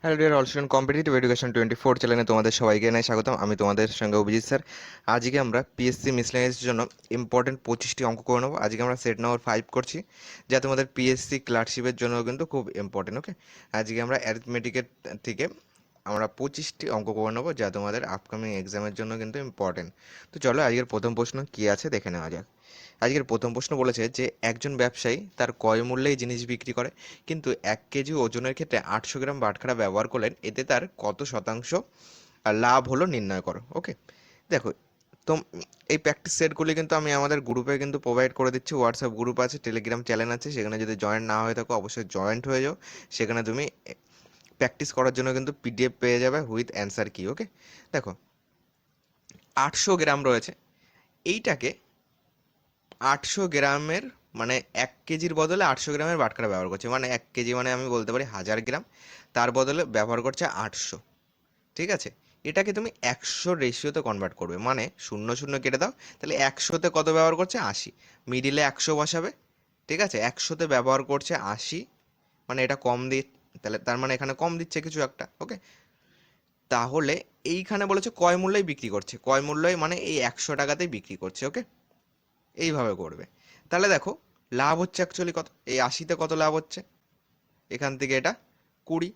Hello dear all student, competitive education 24 চ্যানেলে তোমাদের সবাইকে জানাই স্বাগতম। আমি তোমাদের সঙ্গে অভিজিৎ স্যার। আজকে আমরা পিএসসি মিসলেনিয়াসের জন্য ইম্পর্টেন্ট 25টি অঙ্ক করে নেবো। আজকে আমরা সেট নাম্বার 5 করছি, যা তোমাদের পিএসসি ক্লার্কশিপের জন্য কিন্তু খুব ইম্পর্টেন্ট। ওকে, আজকে আমরা অ্যারিথমেটিকের থেকে আমরা 25টি অঙ্ক করে নেবো, যা তোমাদের আপকামিং এক্সামের জন্য কিন্তু ইম্পর্টেন্ট। তো চলো আজকের প্রথম প্রশ্ন কী আছে দেখে নেওয়া যাক। আজকের প্রথম প্রশ্ন বলেছে যে একজন ব্যবসায়ী তার ক্রয় মূল্যেই জিনিস বিক্রি করে, কিন্তু 1 কেজি ওজনের ক্ষেত্রে 800 গ্রাম বাটখারা ব্যবহার করলেন, এতে তার কত শতাংশ লাভ হলো নির্ণয় করো। ওকে, দেখো, তো এই প্র্যাকটিস সেটগুলি কিন্তু আমি আমাদের গ্রুপে কিন্তু প্রোভাইড করে দিচ্ছি। হোয়াটসঅ্যাপ গ্রুপ আছে, টেলিগ্রাম চ্যানেল আছে, সেখানে যদি জয়েন না হয়ে থাকো অবশ্যই জয়েন্ট হয়ে যাও। সেখানে তুমি প্র্যাকটিস করার জন্য কিন্তু পিডিএফ পেয়ে যাবে উইথ অ্যান্সার কি। ওকে, দেখো, 800 গ্রাম রয়েছে, এইটাকে 800 গ্রামের মানে 1 কেজির বদলে 800 গ্রামের বাটখারা ব্যবহার করছে, মানে 1 কেজি মানে আমি বলতে পারি 1000 গ্রাম, তার বদলে ব্যবহার করছে 800। ঠিক আছে, এটাকে তুমি 100 রেশিওতে কনভার্ট করবে, মানে শূন্য শূন্য কেটে দাও, তাহলে 100তে কত ব্যবহার করছে 80, মিডিলে 100 বসাবে। ঠিক আছে, 100তে ব্যবহার করছে 80, মানে এটা কম দিয়ে, তাহলে তার মানে এখানে কম দিচ্ছে কিছু একটা। ওকে, তাহলে এইখানে বলেছে ক্রয় মূল্যই বিক্রি করছে, ক্রয় মূল্যই মানে এই 100 টাকাতেই বিক্রি করছে। ওকে, এইভাবে করবে। তাহলে দেখো লাভ হচ্ছে অ্যাকচুয়ালি কত, এই 80তে কত লাভ হচ্ছে, এখান থেকে এটা 20,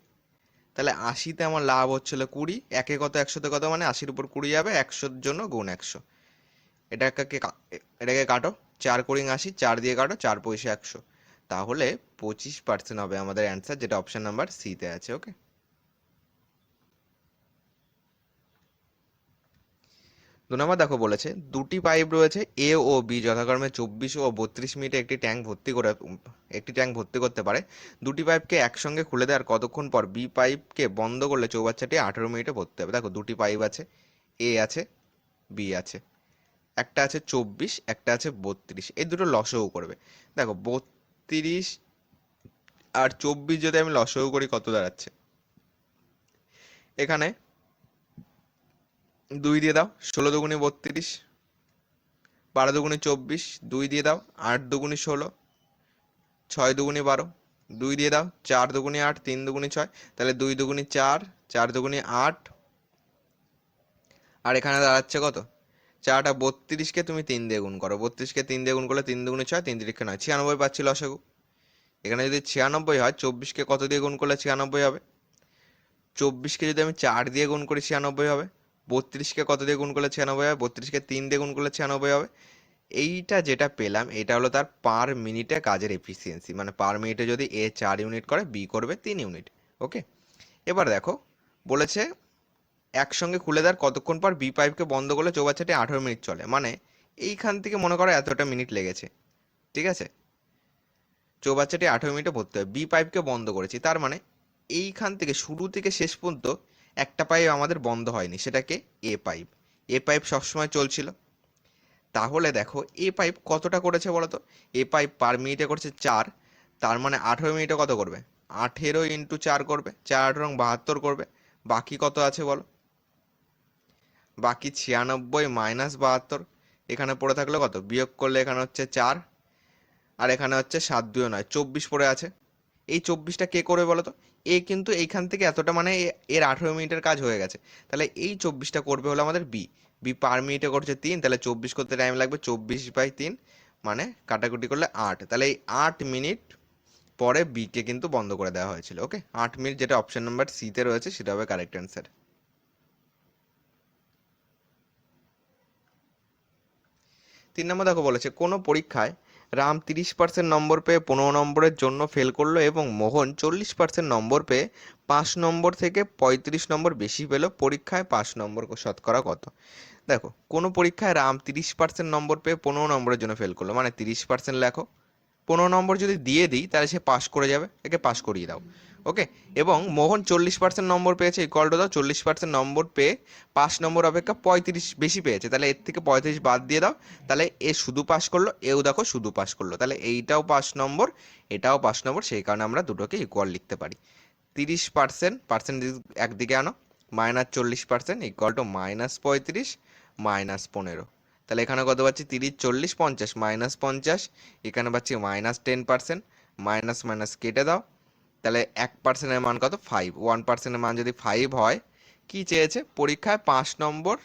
তাহলে 80তে আমার লাভ হচ্ছিল 20, একে কত 100তে কত, মানে 80-র উপর 20 যাবে, 100-র জন্য গুণ 100। এটাকে কাটো, 4×80, 4 দিয়ে কাটো, 4 পয়সা 100, তাহলে 25% হবে আমাদের অ্যান্সার, যেটা অপশন নাম্বার সিতে আছে। ওকে, 2 নম্বর দেখো বলেছে দুটি পাইপ রয়েছে এ ও বি, যথাক্রমে 24 ও 32 মিনিটে একটি ট্যাঙ্ক ভর্তি করতে পারে। দুটি পাইপকে একসঙ্গে খুলে দেওয়ার কতক্ষণ পর বি পাইপকে বন্ধ করলে চৌবাচ্চাটি 18 মিনিটে ভর্তি হবে। দেখো দুটি পাইপ আছে, এ আছে, বি আছে, একটা আছে 24, একটা আছে 32, এই দুটো লসগু করবে। দেখো 32 আর 24 যদি আমি লসগু করি কত দাঁড়াচ্ছে, এখানে 2 দিয়ে দাও, 16 × 2 = 32, 12 × 2 = 24, 2 দিয়ে দাও, 8 × 2 = 16, 6 × 2 = 12, 2 দিয়ে দাও, 4 × 2 = 8, 3 × 2 = 6, তাহলে 2 × 2 = 4, 4 × 2 = 8, আর এখানে দাঁড়াচ্ছে কত, 4টা 32কে তুমি 3 দিয়ে গুণ করো, 32কে 3 দিয়ে গুণ করলে 3 × 2 = 6, 3 × 3 = 9, 96 পাচ্ছি লসাগু। এখানে যদি 96 হয়, 24কে কত দিয়ে গুণ করলে 96 হবে, 24কে যদি আমি 4 দিয়ে গুণ করি 96 হবে, 32কে কত দিয়ে গুণ করলে 96 হবে, 32কে 3 দিয়ে গুণ করলে 96 হবে। এইটা যেটা পেলাম এটা হলো তার পার মিনিটে কাজের এফিসিয়েন্সি, মানে পার মিনিটে যদি এ 4 ইউনিট করে বি করবে 3 ইউনিট। ওকে, এবার দেখো বলেছে একসঙ্গে খুলে দেওয়ার কতক্ষণ পর বি পাইপকে বন্ধ করলে চৌবাচ্চাটি 18 মিনিট চলে, মানে এইখান থেকে মনে করো এতটা মিনিট লেগেছে। ঠিক আছে, চৌবাচ্চাটি 18 মিনিটে ভর্তি হয়, বি পাইপকে বন্ধ করেছি, তার মানে এইখান থেকে শুরু থেকে শেষ পর্যন্ত একটা পাইপ আমাদের বন্ধ হয়নি, সেটাকে এ পাইপ, এ পাইপ সবসময় চলছিল। তাহলে দেখো এ পাইপ কতটা করেছে বলো তো, এ পাইপ পার মিনিটে করছে 4, তার মানে 18 মিনিটে কত করবে, 18 × 4 করবে, 4×8 = 72 করবে, বাকি কত আছে বলো, বাকি 96 - 72, এখানে পড়ে থাকলে কত, বিয়োগ করলে এখানে হচ্ছে 4, আর এখানে হচ্ছে 7 2 9, 24 পড়ে আছে। এই 24টা কে করবে বলো তো, এ কিন্তু এইখান থেকে এতটা, মানে এর 18 মিনিটের কাজ হয়ে গেছে, তাহলে এই 24টা করবে হলো আমাদের বি, বি পার মিনিটে করছে 3, তাহলে 24 করতে টাইম লাগবে 24/3, মানে কাটাকুটি করলে 8, তাহলে এই 8 মিনিট পরে বিকে কিন্তু বন্ধ করে দেওয়া হয়েছিল। ওকে, 8 মিনিট, যেটা অপশন নাম্বার সিতে রয়েছে সেটা হবে কারেক্ট অ্যান্সার। 3 নম্বর দেখো বলেছে কোনো পরীক্ষায় রাম 30% নম্বর পেয়ে 15 নম্বরের জন্য ফেল করলো এবং মোহন 40% নম্বর পেয়ে 5 নম্বর থেকে 35 নম্বর বেশি পেল, পরীক্ষায় 5 নম্বর শতকরা কত। দেখো কোনো পরীক্ষায় রাম 30% নম্বর পেয়ে 15 নম্বরের জন্য ফেল করলো, মানে 30% লেখো, 15 নম্বর যদি দিয়ে দিই তাহলে সে পাস করে যাবে, একে পাস করিয়ে দাও। ওকে, এবং মোহন 40% নম্বর পেয়েছে, ইকুয়াল টু দাও 40% নম্বর পেয়ে 5 নম্বর অপেক্ষা 35 বেশি পেয়েছে, তাহলে এর থেকে 35 বাদ দিয়ে দাও, তাহলে এ শুধু পাস করলো, এও দেখো শুধু পাস করলো, তাহলে এইটাও 5 নম্বর, এটাও 5 নম্বর, সেই কারণে আমরা দুটোকে ইকুয়াল লিখতে পারি। 30% পার্সেন্ট একদিকে আনো, -40% ইকুয়াল টু -35 -15, তাহলে এখানে কত পাচ্ছি 30 40 50, -50, এখানে পাচ্ছি -10%, মাইনাস মাইনাস কেটে দাও, তাহলে 1%-এর মান কত? 5। 1%-এর মান যদি 5 হয়, কি চেয়েছে পরীক্ষায়? 5 নম্বর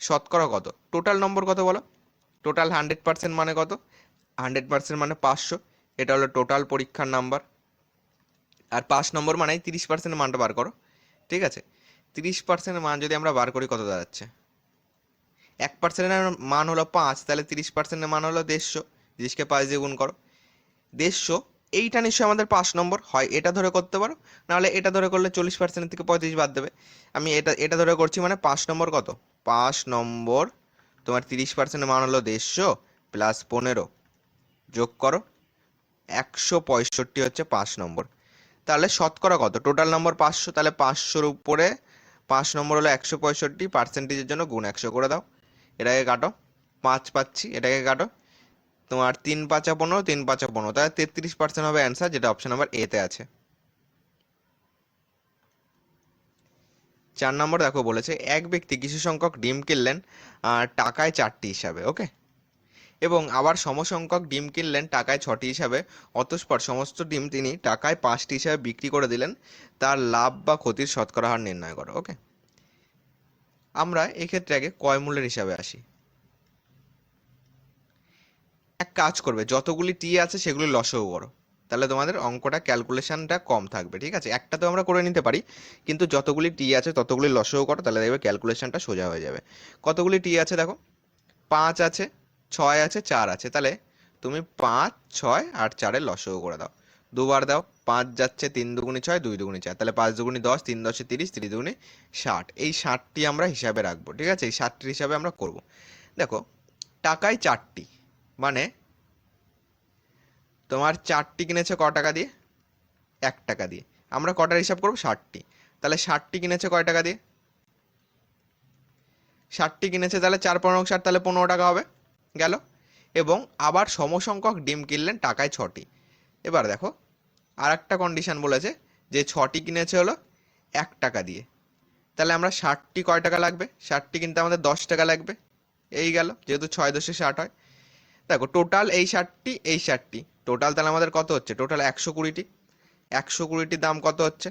শতকরা কত? টোটাল নম্বর কত বলো? টোটাল 100% মানে কত? 100% মানে 500। এটা হলো টোটাল পরীক্ষার নাম্বার। আর 5 নম্বর মানে 30%-এর মানটা বার করো। ঠিক আছে, 30%-এর মান যদি আমরা বার করি কত দাঁড়াচ্ছে? 1%-এর মান হলো 5, তাহলে 30%-এর মান হলো 150। 30কে 5 দিয়ে গুণ করো, 150। এইটা নিশ্চয়ই আমাদের 5 নম্বর, হয় এটা ধরে করতে পারো, নাহলে এটা ধরে করলে 40% থেকে 35 বাদ দেবে। আমি এটা এটা ধরে করছি, মানে 5 নম্বর কত? 5 নম্বর তোমার 30%-এর মান হলো 150 প্লাস 15 যোগ করো 165 হচ্ছে 5 নম্বর। তাহলে শতকরা কত? টোটাল নম্বর 500, তাহলে 500-র উপরে 5 নম্বর হলো 165, পার্সেন্টেজের জন্য গুণ 100 করে দাও। এটাকে কাটো, 5 পাচ্ছি, এটাকে কাটো, তোমার 3 5 15, 3 5 15, তাহলে 33% হবে অ্যান্সার, যেটা অপশন নাম্বার এ তে আছে। 4 নম্বর দেখো বলেছে এক ব্যক্তি কিছু সংখ্যক ডিম কিনলেন আর টাকায় 4টি হিসাবে, ওকে, এবং আবার সমসংখ্যক ডিম কিনলেন টাকায় 6টি হিসাবে, অতঃপর সমস্ত ডিম তিনি টাকায় 5টি হিসাবে বিক্রি করে দিলেন। তার লাভ বা ক্ষতির শতকরা হার নির্ণয় করো, ওকে। আমরা এক্ষেত্রে আগে ক্রয় মূল্যের হিসাবে আসি। এক কাজ করবে, যতগুলি টি আছে সেগুলি লসও করো, তাহলে তোমাদের অঙ্কটা ক্যালকুলেশনটা কম থাকবে। ঠিক আছে, একটা তো আমরা করে নিতে পারি, কিন্তু যতগুলি টি আছে ততগুলি লসও করো, তাহলে দেখবে ক্যালকুলেশনটা সোজা হয়ে যাবে। কতগুলি টি আছে দেখো, 5 আছে, 6 আছে, 4 আছে, তাহলে তুমি 5 6 আর 4-এর লসও করে দাও। দুবার দাও, 5 যাচ্ছে, 3 দুগুণে 6, 2 দুগুণে 4, তাহলে 5 দুগুণে 10, 3 10 30, 3 দুগুণে 60। এই 60টি আমরা হিসাবে রাখবো। ঠিক আছে, এই 60টির হিসাবে আমরা করব। দেখো, টাকায় 4টি মানে তোমার 4টি কিনেছে ক টাকা দিয়ে? 1 টাকা দিয়ে। আমরা কটার হিসাব করবো? 60টি। তাহলে 60টি কিনেছে কয় টাকা দিয়ে? 60টি কিনেছে, তাহলে 4 15 60, তাহলে 15 টাকা হবে, গেল। এবং আবার সমসংখ্যক ডিম কিনলেন টাকায় 6টি। এবার দেখো, আর একটা কন্ডিশন বলেছে যে 6টি কিনেছে হলো 1 টাকা দিয়ে, তাহলে আমরা 60টি কয় টাকা লাগবে? 60টি কিনতে আমাদের 10 টাকা লাগবে। এই গেল, যেহেতু 6 10 60 হয়। দেখো, টোটাল এই 60টি, এই 60টি টোটাল, তাহলে আমাদের কত হচ্ছে? টোটাল 120টি। 120টির দাম কত হচ্ছে?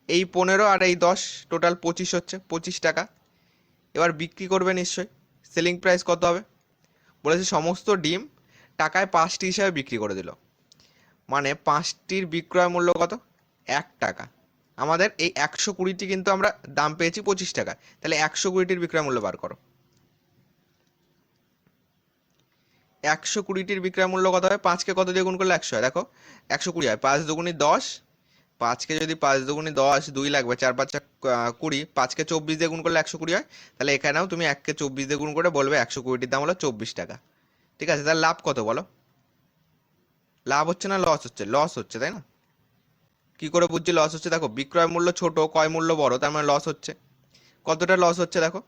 এই 15 আর এই 10, টোটাল 25 হচ্ছে, 25 টাকা। এবার বিক্রি করবে নিশ্চয়ই, সেলিং প্রাইস কত হবে? বলেছে সমস্ত ডিম টাকায় 5টি হিসাবে বিক্রি করে দিল, মানে 5টির বিক্রয় মূল্য কত? 1 টাকা। আমাদের এই 120টি কিন্তু আমরা দাম পেয়েছি 25 টাকা, তাহলে 120টির বিক্রয় মূল্য বার করো। 120টির বিক্রয় মূল্য কত হয়? 5কে কত দিয়ে গুণ করলে 100 হয়? দেখো, 120 হয়, 5 দুগুণি 10, 5কে যদি 5 দুগুণি 10, 2 লাগবে, 4 5 20, 5কে 24 দিয়ে গুণ করলে 120 হয়। তাহলে এখানেও তুমি 1কে 24 দিয়ে গুণ করে বলবে 120টির দাম হলো 24 টাকা। ঠিক আছে, তাহলে লাভ কত বলো? লাভ হচ্ছে না লস হচ্ছে? লস হচ্ছে, তাই না? কি করে বুঝছি লস হচ্ছে? দেখো, বিক্রয় মূল্য ছোট, ক্রয় মূল্য বড়, তার মানে লস হচ্ছে। কতটা লস হচ্ছে দেখো,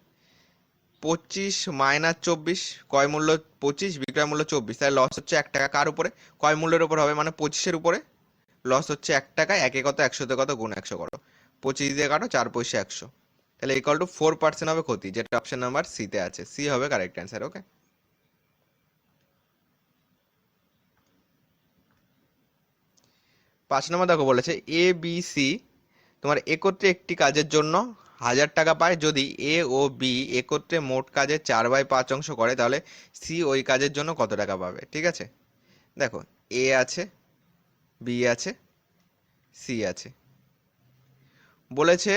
25 মাইনাস 24, ক্রয় মূল্য 25, বিক্রয় মূল্য 24, তাহলে লস হচ্ছে 1 টাকা। কার উপরে? ক্রয় মূল্যের উপর হবে, মানে 25-এর উপরে লস হচ্ছে 1 টাকা। একে কত? 100-তে কত? গুণ 100 করো, 25 দিয়ে কাটো, 4 পয়সা 100, তাহলে ইকুয়াল টু 4% হবে ক্ষতি, যেটা অপশন নাম্বার সি তে আছে। সি হবে কারেক্ট অ্যান্সার, ওকে। 5 নম্বর দেখো বলেছে এ বি সি তোমার একত্রে একটি কাজের জন্য 1000 টাকা পায়, যদি এ ও বি একত্রে মোট কাজের 4/5 অংশ করে, তাহলে সি ওই কাজের জন্য কত টাকা পাবে? ঠিক আছে, দেখো, এ আছে, বি আছে, সি আছে, বলেছে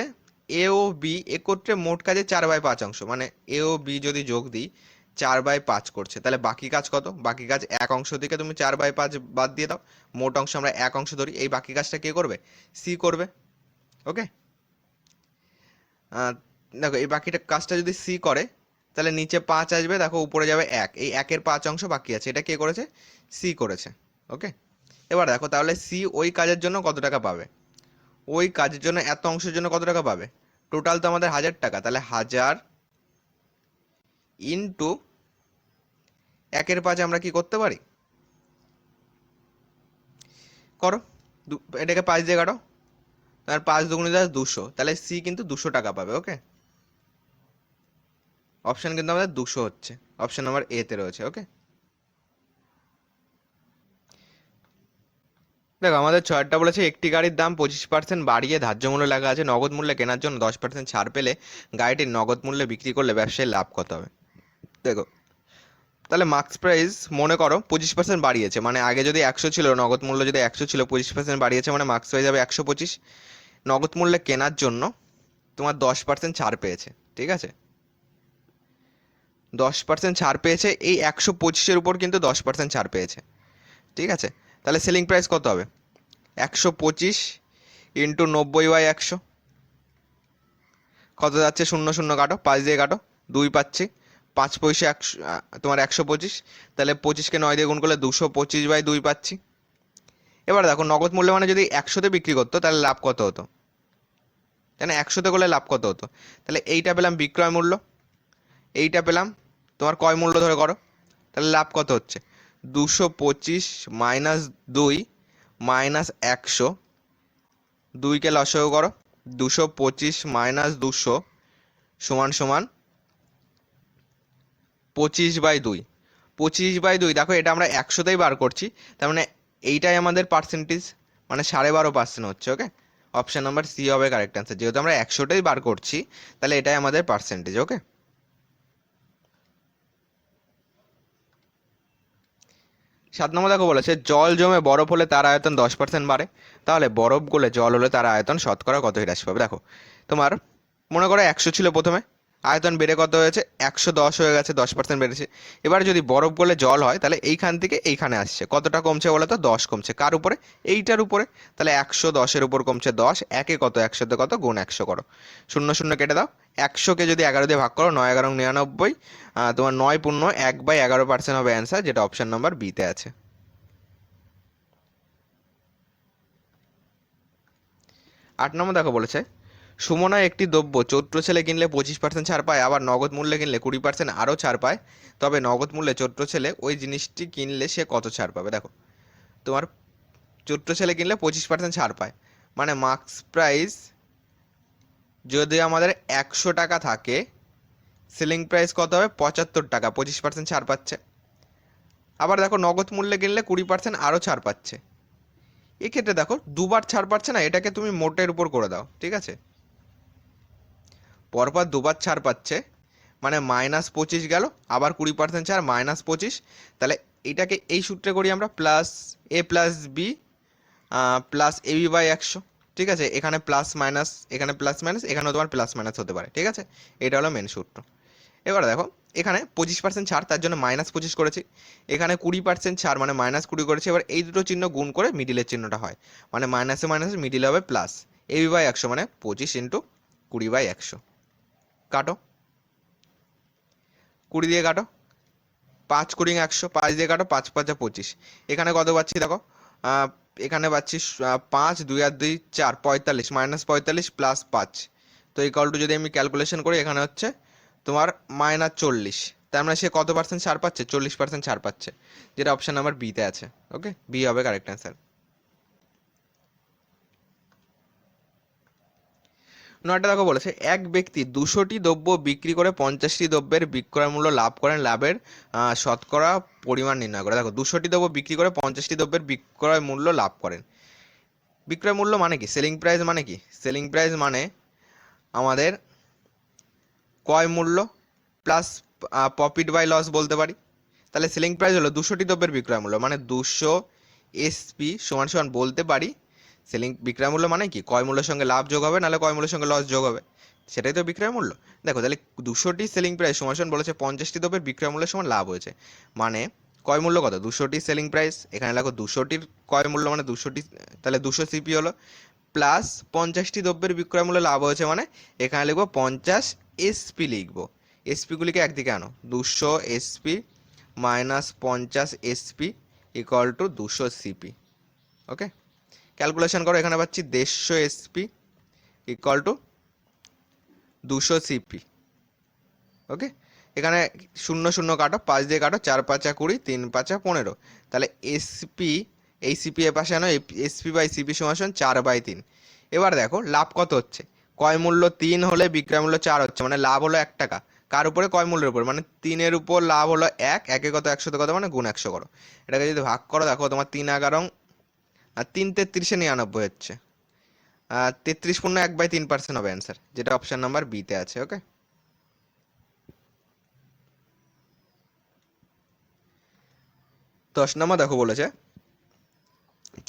এ ও বি একত্রে মোট কাজে 4/5 অংশ, মানে এ ও বি যদি যোগ দিই 4/5 করছে, তাহলে বাকি কাজ কত? বাকি কাজ 1 অংশ থেকে তুমি 4/5 বাদ দিয়ে দাও, মোট অংশ আমরা 1 অংশ ধরি, এই বাকি কাজটা কে করবে? সি করবে, ওকে। দেখো, এই বাকিটা কাজটা যদি সি করে, তাহলে নিচে 5 আসবে, দেখো উপরে যাবে 1, এই 1-এর 5 অংশ বাকি আছে, এটা কে করেছে? সি করেছে, ওকে। এবার দেখো, তাহলে সি ওই কাজের জন্য কত টাকা পাবে? ওই কাজের জন্য এত অংশের জন্য কত টাকা পাবে? টোটাল তো আমাদের 1000 টাকা, তাহলে 1000 ইন্টু 1-এর 5 আমরা কি করতে পারি? করো, এটাকে 5 দিয়ে কাটো, তার 5 দুগুণে 10, 200, তাহলে সি কিন্তু 200 টাকা পাবে, ওকে। অপশন কিন্তু আমাদের 200 হচ্ছে, অপশন নাম্বার এ তে রয়েছে, ওকে। দেখো আমাদের ছয়টা বলেছে একটি গাড়ির দাম 25% বাড়িয়ে ধার্য মূল্য লেখা আছে, নগদ মূল্যে কেনার জন্য 10% ছাড় পেলে গাড়িটির নগদ মূল্যে বিক্রি করলে ব্যবসায়ীর লাভ কত হবে। দেখো তাহলে মার্কস প্রাইস মনে করো 25% বাড়িয়েছে, মানে আগে যদি 100 ছিল, নগদ মূল্য যদি 100 ছিল, 25% বাড়িয়েছে মানে মার্কস প্রাইস যাবে 125। নগদ মূল্যে কেনার জন্য তোমার 10% ছাড় পেয়েছে, ঠিক আছে, 10% ছাড় পেয়েছে, এই 125-এর উপর কিন্তু 10% ছাড় পেয়েছে, ঠিক আছে। তাহলে সেলিং প্রাইস কত হবে, 125 ইন্টু 90/100, কত যাচ্ছে, শূন্য শূন্য কাটো, 5 দিয়ে কাটো, 2 পাচ্ছি, 5 পয়সা 100, তোমার 125, তাহলে 25কে 9 দিয়ে গুণ করলে 225/2 পাচ্ছি। এবার দেখো নগদ মূল্য মানে যদি 100-তে বিক্রি করতো তাহলে লাভ কত হতো, তাই না, 100-তে করলে লাভ কত হতো, তাহলে এইটা পেলাম বিক্রয় মূল্য, এইটা পেলাম তোমার ক্রয় মূল্য ধরে করো, তাহলে লাভ কত হচ্ছে, 225 মাইনাস 2 মাইনাস 100, 2কে লসাগু করো, 225 মাইনাস 200 সমান সমান 25/2, 25/2, দেখো এটা আমরা 100-তেই বার করছি, তার মানে এইটাই আমাদের পার্সেন্টেজ, মানে 12.5% হচ্ছে। ওকে, অপশন নাম্বার সি হবে কারেক্ট অ্যান্সার, যেহেতু আমরা 100-তেই বার করছি তাহলে এটাই আমাদের পার্সেন্টেজ। ওকে, 7 নম্বর দেখো বলেছে জল জমে বরফ হলে তার আয়তন 10% বাড়ে, তাহলে বরফ গলে জল হলে তার আয়তন শতকরা কত হ্রাস পাবে। দেখো তোমার মনে করো 100 ছিল প্রথমে, আয়তন বেড়ে কত হয়েছে, 110 হয়ে গেছে, 10% বেড়েছে। এবার যদি বরফ গলে জল হয় তাহলে এইখান থেকে এইখানে আসছে, কতটা কমছে বলো তো, 10 কমছে, কার উপরে, এইটার উপরে, তাহলে 110-এর উপর কমছে 10, একে কত, 100-তে কত, গুণ 100 করো, শূন্য শূন্য কেটে দাও, 100-কে যদি 11 দিয়ে ভাগ করো, 9 11 99, তোমার 9 × 1/11% হবে অ্যান্সার, যেটা অপশন নাম্বার বিতে আছে। 8 নম্বর দেখো বলেছে সুমনা একটি দ্রব্য চৈত্র ছেলে কিনলে 25% ছাড় পায়, আবার নগদ মূল্যে কিনলে 20% আরও ছাড় পায়, তবে নগদ মূল্যে চৈত্র ছেলে ওই জিনিসটি কিনলে সে কত ছাড় পাবে। দেখো তোমার চৈত্র ছেলে কিনলে 25% ছাড় পায়, মানে মার্কস প্রাইস যদি আমাদের 100 টাকা থাকে, সেলিং প্রাইস কত হবে, 75 টাকা, 25% ছাড় পাচ্ছে। আবার দেখো নগদ মূল্যে কিনলে 20% আরও ছাড় পাচ্ছে, এক্ষেত্রে দেখো দুবার ছাড় পাচ্ছে না, এটাকে তুমি মোটের উপর করে দাও, ঠিক আছে, পরপর দুবার ছাড় পাচ্ছে, মানে -25 গেল, আবার 20% ছাড়, -25, তাহলে এটাকে এই সূত্রে করি আমরা, প্লাস এ প্লাস বি প্লাস AB/100, ঠিক আছে, এখানে প্লাস মাইনাস, এখানে প্লাস মাইনাস, এখানেও তোমার প্লাস মাইনাস হতে পারে, ঠিক আছে, এটা হলো মেন সূত্র। এবার দেখো এখানে 25% ছাড়, তার জন্য -25 করেছি, এখানে 20% ছাড় মানে -20 করেছি, এবার এই দুটো চিহ্ন গুণ করে মিডিলের চিহ্নটা হয়, মানে মাইনাসে মাইনাসে মিডিল হবে প্লাস, AB/100 মানে 25 × 20/100, কাটো, 20 দিয়ে কাটো, 5 × 100, 5 দিয়ে কাটো, 5 5 25, এখানে কত পাচ্ছি দেখো, আহ, এখানে পাচ্ছি 5, 2 আর 2 4, 45, -45 প্লাস 5, তো ইকুয়াল টু যদি আমি ক্যালকুলেশন করি এখানে হচ্ছে তোমার -40, তার মানে সে কত পার্সেন্ট ছাড় পাচ্ছে, 40% ছাড় পাচ্ছে, যেটা অপশন নাম্বার বিতে আছে। ওকে, বি হবে কারেক্ট অ্যান্সার। নয়টা দেখো বলেছে এক ব্যক্তি 200টি দ্রব্য বিক্রি করে 50টি দ্রব্যের বিক্রয় মূল্য লাভ করেন, লাভের শতকরা পরিমাণ নির্ণয় করে। দেখো 200টি দ্রব্য বিক্রি করে 50টি দ্রব্যের বিক্রয় মূল্য লাভ করেন, বিক্রয় মূল্য মানে কি, সেলিং প্রাইস মানে কি, সেলিং প্রাইস মানে আমাদের ক্রয় মূল্য প্লাস প্রফিট বাই লস বলতে পারি। তাহলে সেলিং প্রাইস হলো 200টি দ্রব্যের বিক্রয় মূল্য, মানে 200 SP সমান সমান বলতে পারি সেলিং, বিক্রয় মূল্য মানে কি, ক্রয় মূল্যের সঙ্গে লাভ যোগ হবে, নাহলে ক্রয় মূল্যের সঙ্গে লস যোগ হবে, সেটাই তো বিক্রয় মূল্য। দেখো তাহলে 200টি সেলিং প্রাইস সমান সমান বলেছে 50টি দ্রব্যের বিক্রয় মূল্যের সমান লাভ হয়েছে, মানে ক্রয় মূল্য কত, 200টি সেলিং প্রাইস, এখানে দেখো 200টির ক্রয় মূল্য মানে 200টি, তাহলে 200 CP হলো, প্লাস 50টি দ্রব্যের বিক্রয় মূল্য লাভ হয়েছে, মানে এখানে লিখবো 50 SP লিখবো, এসপিগুলিকে একদিকে আনো, 200 SP minus 50 SP equal to 200 CP। Okay, calculation করো, এখানে পাচ্ছি 150 SP ইকুয়াল টু 200 CP। ওকে, এখানে শূন্য শূন্য কাটো, 5 দিয়ে কাটো, 4 5 20, 3 5 15, তাহলে SP, এই সিপি এ পাশে আনো, SP/CP সমান 4/3। এবার দেখো লাভ কত হচ্ছে, ক্রয় মূল্য 3 হলে বিক্রয় মূল্য 4 হচ্ছে, মানে লাভ হলো 1 টাকা, কার উপরে, ক্রয় মূল্যের উপর, মানে 3-এর উপর লাভ হলো 1, একে কত, 100-তে কত, মানে গুণ 100 করো, এটাকে যদি ভাগ করো দেখো তোমার 3 11 আর 3 × 33 99 হচ্ছে। 33.1/3% হবে অ্যান্সার, যেটা অপশন নাম্বার বিতে আছে। ওকে, 10 নম্বর দেখো বলেছে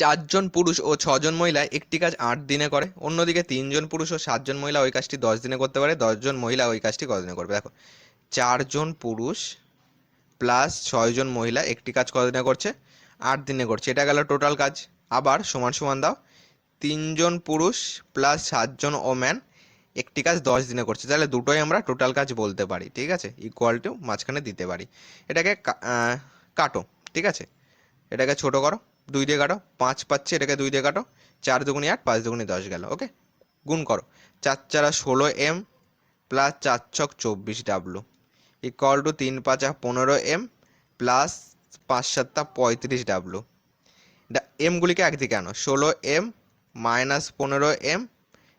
4 জন পুরুষ ও 6 জন মহিলা একটি কাজ 8 দিনে করে, অন্যদিকে 3 জন পুরুষ ও 7 জন মহিলা ওই কাজটি 10 দিনে করতে পারে, 10 জন মহিলা ওই কাজটি কতদিনে করবে। দেখো 4 জন পুরুষ প্লাস 6 জন মহিলা একটি কাজ কতদিনে করছে, 8 দিনে করছে, এটা গেল টোটাল কাজ। আবার সমান সমান দাও 3 জন পুরুষ প্লাস 7 জন ওম্যান একটি কাজ 10 দিনে করছে, তাহলে দুটোই আমরা টোটাল কাজ বলতে পারি। ঠিক আছে, ইকুয়াল টু মাঝখানে দিতে পারি। এটাকে কাটো। ঠিক আছে, এটাকে ছোট করো, 2 দিয়ে কাটো, 5 পাচ্ছে, এটাকে 2 দিয়ে কাটো, 4 দুগুণি 8, 5 দুগুণি 10 গেল। ওকে, গুণ করো 4 4 16 M plus 4 6 24 W equal to 3 5 15 M plus 5 7 35 W। এমগুলিকে একদিকে আনো, 16M minus 15M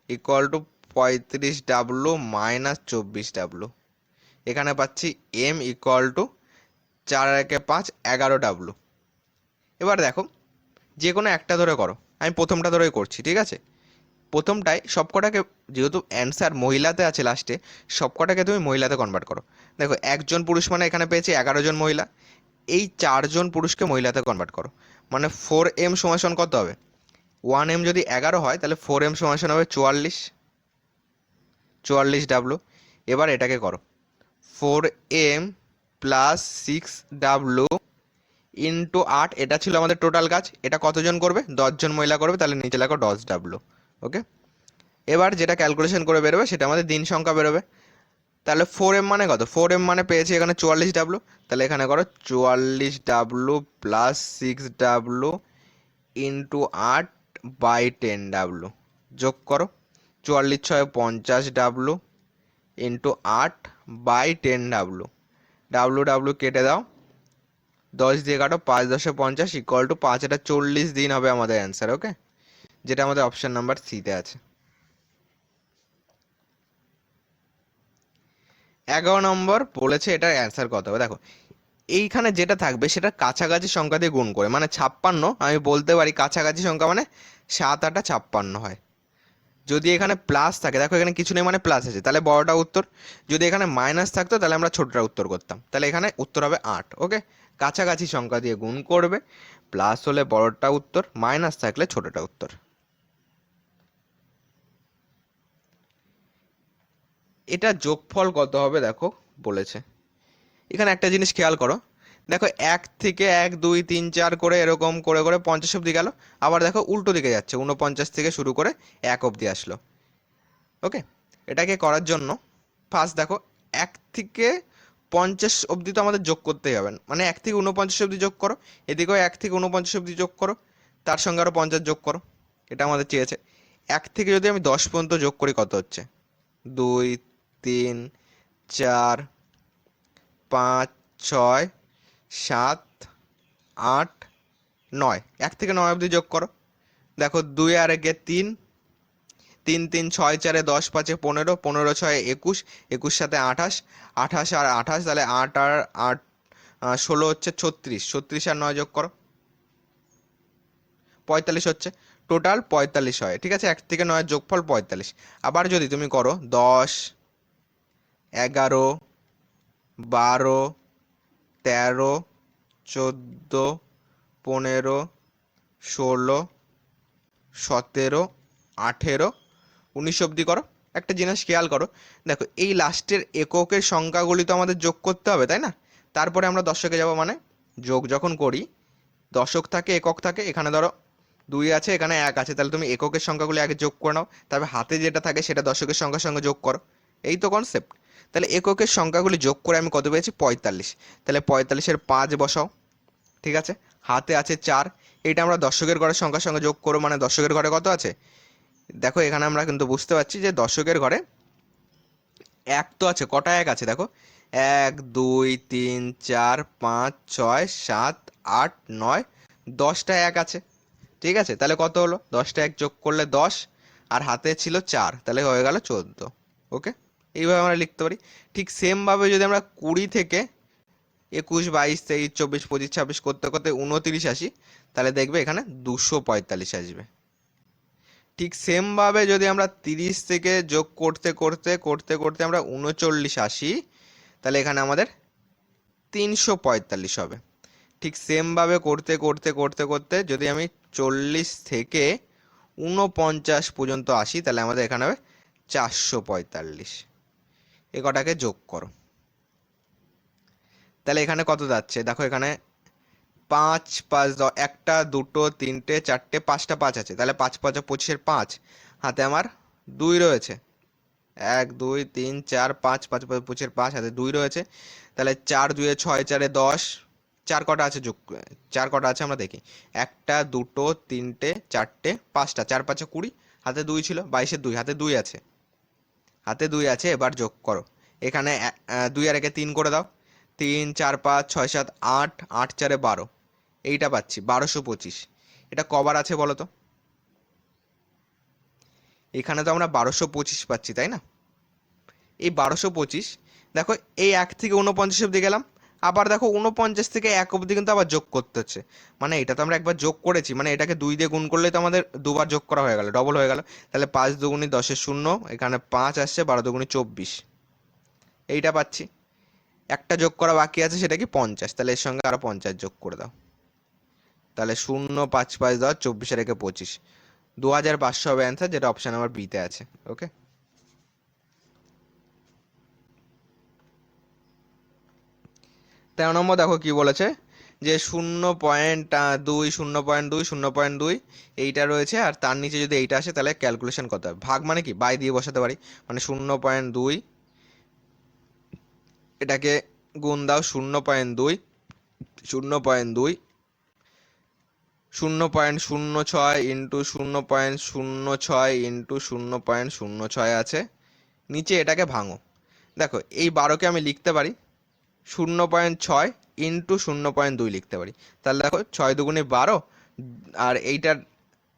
equal to 35W minus 24W। এখানে পাচ্ছি M ইকুয়াল টু 4 1 5 11W। এবার দেখো যে কোনো একটা ধরে করো, আমি প্রথমটা ধরেই করছি। ঠিক আছে, প্রথমটায় সবকটাকে, যেহেতু অ্যান্সার মহিলাতে আছে লাস্টে, সবকটাকে তুমি মহিলাতে কনভার্ট করো। দেখো 1 জন পুরুষ মানে এখানে পেয়েছি 11 জন মহিলা, এই 4 জন পুরুষকে মহিলাতে কনভার্ট করো, মানে 4M সমান কত হবে, 1M যদি 11 হয় তাহলে 4M সমান হবে 44W। এবার এটাকে করো 4M প্লাস 6W ইন্টু 8, এটা ছিল আমাদের টোটাল কাজ। এটা কতজন করবে, 10 জন মহিলা করবে, তাহলে নিচে লেখো 10W। ওকে, এবার যেটা ক্যালকুলেশন করে বেরোবে সেটা আমাদের দিন সংখ্যা বেরোবে। তাহলে 4M মানে কত, 4M মানে পেয়েছি এখানে 44W, তাহলে এখানে করো 44W plus 6W into 8/10W, যোগ করো 44 6 50W ইন্টু 8/10W, W কেটে দাও, 10 দিয়ে কাটো, 5 10 50 ইকুয়াল টু 5 এটা 40 দিন হবে আমাদের অ্যান্সার। ওকে, যেটা আমাদের অপশন নাম্বার সিতে আছে। 11 নম্বর বলেছে এটার অ্যান্সার কত হবে। দেখো এইখানে যেটা থাকবে সেটা কাছাকাছি সংখ্যা দিয়ে গুণ করে, মানে 56, আমি বলতে পারি কাছাকাছি সংখ্যা মানে 7 8 56 হয়। যদি এখানে প্লাস থাকে, দেখো এখানে কিছু নেই মানে প্লাস আছে, তাহলে বড়টা উত্তর। যদি এখানে মাইনাস থাকতো তাহলে আমরা ছোটটা উত্তর করতাম, তাহলে এখানে উত্তর হবে 8। ওকে, কাছাকাছি সংখ্যা দিয়ে গুণ করবে, প্লাস হলে বড়টা উত্তর, মাইনাস থাকলে ছোটটা উত্তর। এটা যোগফল কত হবে দেখো বলেছে। এখানে একটা জিনিস খেয়াল করো, দেখো 1 থেকে 1 2 3 4 করে এরকম করে করে 50 অব্দি গেল, আবার দেখো উল্টো দিকে যাচ্ছে, 49 থেকে শুরু করে 1 অব্দি আসলো। ওকে, এটাকে করার জন্য ফার্স্ট দেখো 1 থেকে 50 অব্দি তো আমাদের যোগ করতেই হবে, মানে 1 থেকে 49 অব্দি যোগ করো, এদিকেও 1 থেকে 49 অব্দি যোগ করো, তার সঙ্গে আরো 50 যোগ করো, এটা আমাদের চেয়েছে। 1 থেকে যদি আমি 10 পর্যন্ত যোগ করি কত হচ্ছে, 2 3 4 5 6 7 8 9, 1 থেকে 9 অব্দি যোগ করো, দেখো 2 আর 1 3, 3 3 6 4 10 5 15, 15 6 21, 21 সাথে 28, 28 আর 28, তাহলে 8 আর 8 16 হচ্ছে 36, 36 আর 9 যোগ করো 45 হচ্ছে, টোটাল 45 হয়। ঠিক আছে, 1 থেকে 9 যোগফল 45। আবার যদি তুমি করো 10 11 12 13 14 15 16 17 18 19 অব্দি করো, একটা জিনিস খেয়াল করো, দেখো এই লাস্টের এককের সংখ্যাগুলি তো আমাদের যোগ করতে হবে, তাই না? তারপরে আমরা দশকে যাব, মানে যোগ যখন করি দশক থাকে একক থাকে, এখানে ধরো 2 আছে এখানে 1 আছে, তাহলে তুমি এককের সংখ্যাগুলি আগে যোগ করে নাও, তারপরে হাতে যেটা থাকে সেটা দশকের সংখ্যার সঙ্গে যোগ করো, এই তো কনসেপ্ট। তাহলে এককের সংখ্যাগুলি যোগ করে আমি কত পেয়েছি, 45, তাহলে 45-এর 5 বসাও। ঠিক আছে, হাতে আছে 4, এইটা আমরা দশকের ঘরের সংখ্যার সঙ্গে যোগ করো, মানে দশকের ঘরে কত আছে, দেখো এখানে আমরা কিন্তু বুঝতে পারছি যে দশকের ঘরে 1 তো আছে, কটা 1 আছে দেখো, 1 2 3 4 5 6 7 8 9 10টা 1 আছে। ঠিক আছে, তাহলে কত হলো, 10টা 1 যোগ করলে 10, আর হাতে ছিল 4, তাহলে হয়ে গেল 14। ওকে, এইভাবে আমরা লিখতে পারি। ঠিক সেম ভাবে যদি আমরা 20 থেকে 21, 22, 23, 24, 25, 26 করতে করতে 29 আসি, তাহলে দেখবে এখানে 245 আসবে। ঠিক সেম ভাবে যদি আমরা 30 থেকে যোগ করতে করতে করতে করতে আমরা 39 আসি, তাহলে এখানে আমাদের 345 হবে। ঠিক সেম ভাবে করতে করতে করতে করতে যদি আমি 40 থেকে 49 পর্যন্ত আসি, তাহলে আমাদের এখানে হবে 445। এ কটাকে যোগ করো, তাহলে এখানে কত যাচ্ছে দেখো, এখানে 5 5 একটা, দুটো, তিনটে, চারটে, পাঁচটা 5 আছে, তাহলে 5 5 25-এর 5, হাতে আমার 2 রয়েছে। 1 2 3 4 5, 5 25-এর 5, হাতে 2 রয়েছে। তাহলে 4 2 6 4 10, 4 কটা আছে যোগ, 4 কটা আছে আমরা দেখি। একটা, দুটো, তিনটে, চারটে, পাঁচটা, 4 5 20, হাতে 2 ছিল, 22-এর 2, হাতে 2 আছে, হাতে 2 আছে। এবার যোগ করো, এখানে 2 আর 1-এ 3 করে দাও, 3 4 5 6 7 8, 8 4-এ 12, এইটা পাচ্ছি 1225। এটা কবার আছে বলো তো? এখানে তো আমরা 1225 পাচ্ছি, তাই না? এই 1225, দেখো এই 1 থেকে 49 অব্দি গেলাম, আবার দেখো 49 থেকে 1 অব্দি কিন্তু আবার যোগ করতে হচ্ছে। মানে এটা তো আমরা একবার যোগ করেছি, মানে এটাকে 2 দিয়ে গুণ করলে তো আমাদের দুবার যোগ করা হয়ে গেল, ডবল হয়ে গেল। তাহলে 5 দুগুণি 10-এর 0, এখানে 5 আসছে, 12 দুগুণি 24, এইটা পাচ্ছি। একটা যোগ করা বাকি আছে, সেটা কি 50, তাহলে এর সঙ্গে আরো 50 যোগ করে দাও, তাহলে 0 5 5 10, 24 রেখে 25, 2500 হবে অ্যান্সার, যেটা অপশন নাম্বার বিতে আছে। ওকে, 13 নম্বর দেখো কি বলেছে, যে 0.2 0.2 0.2 এইটা রয়েছে, আর তার নিচে যদি এইটা আসে তাহলে ক্যালকুলেশন করতে হবে। ভাগ মানে কি, বাই দিয়ে বসাতে পারি, মানে 0.2, এটাকে গুণ দাও 0.2 0.2 0.06 ইন্টু 0.06 ইন্টু 0.06 আছে, নিচে এটাকে ভাঙো। দেখো এই 12কে আমি লিখতে পারি 0.6 ইন্টু 0.2 লিখতে পারি। তাহলে দেখো 6 দুগুণে 12, আর এইটার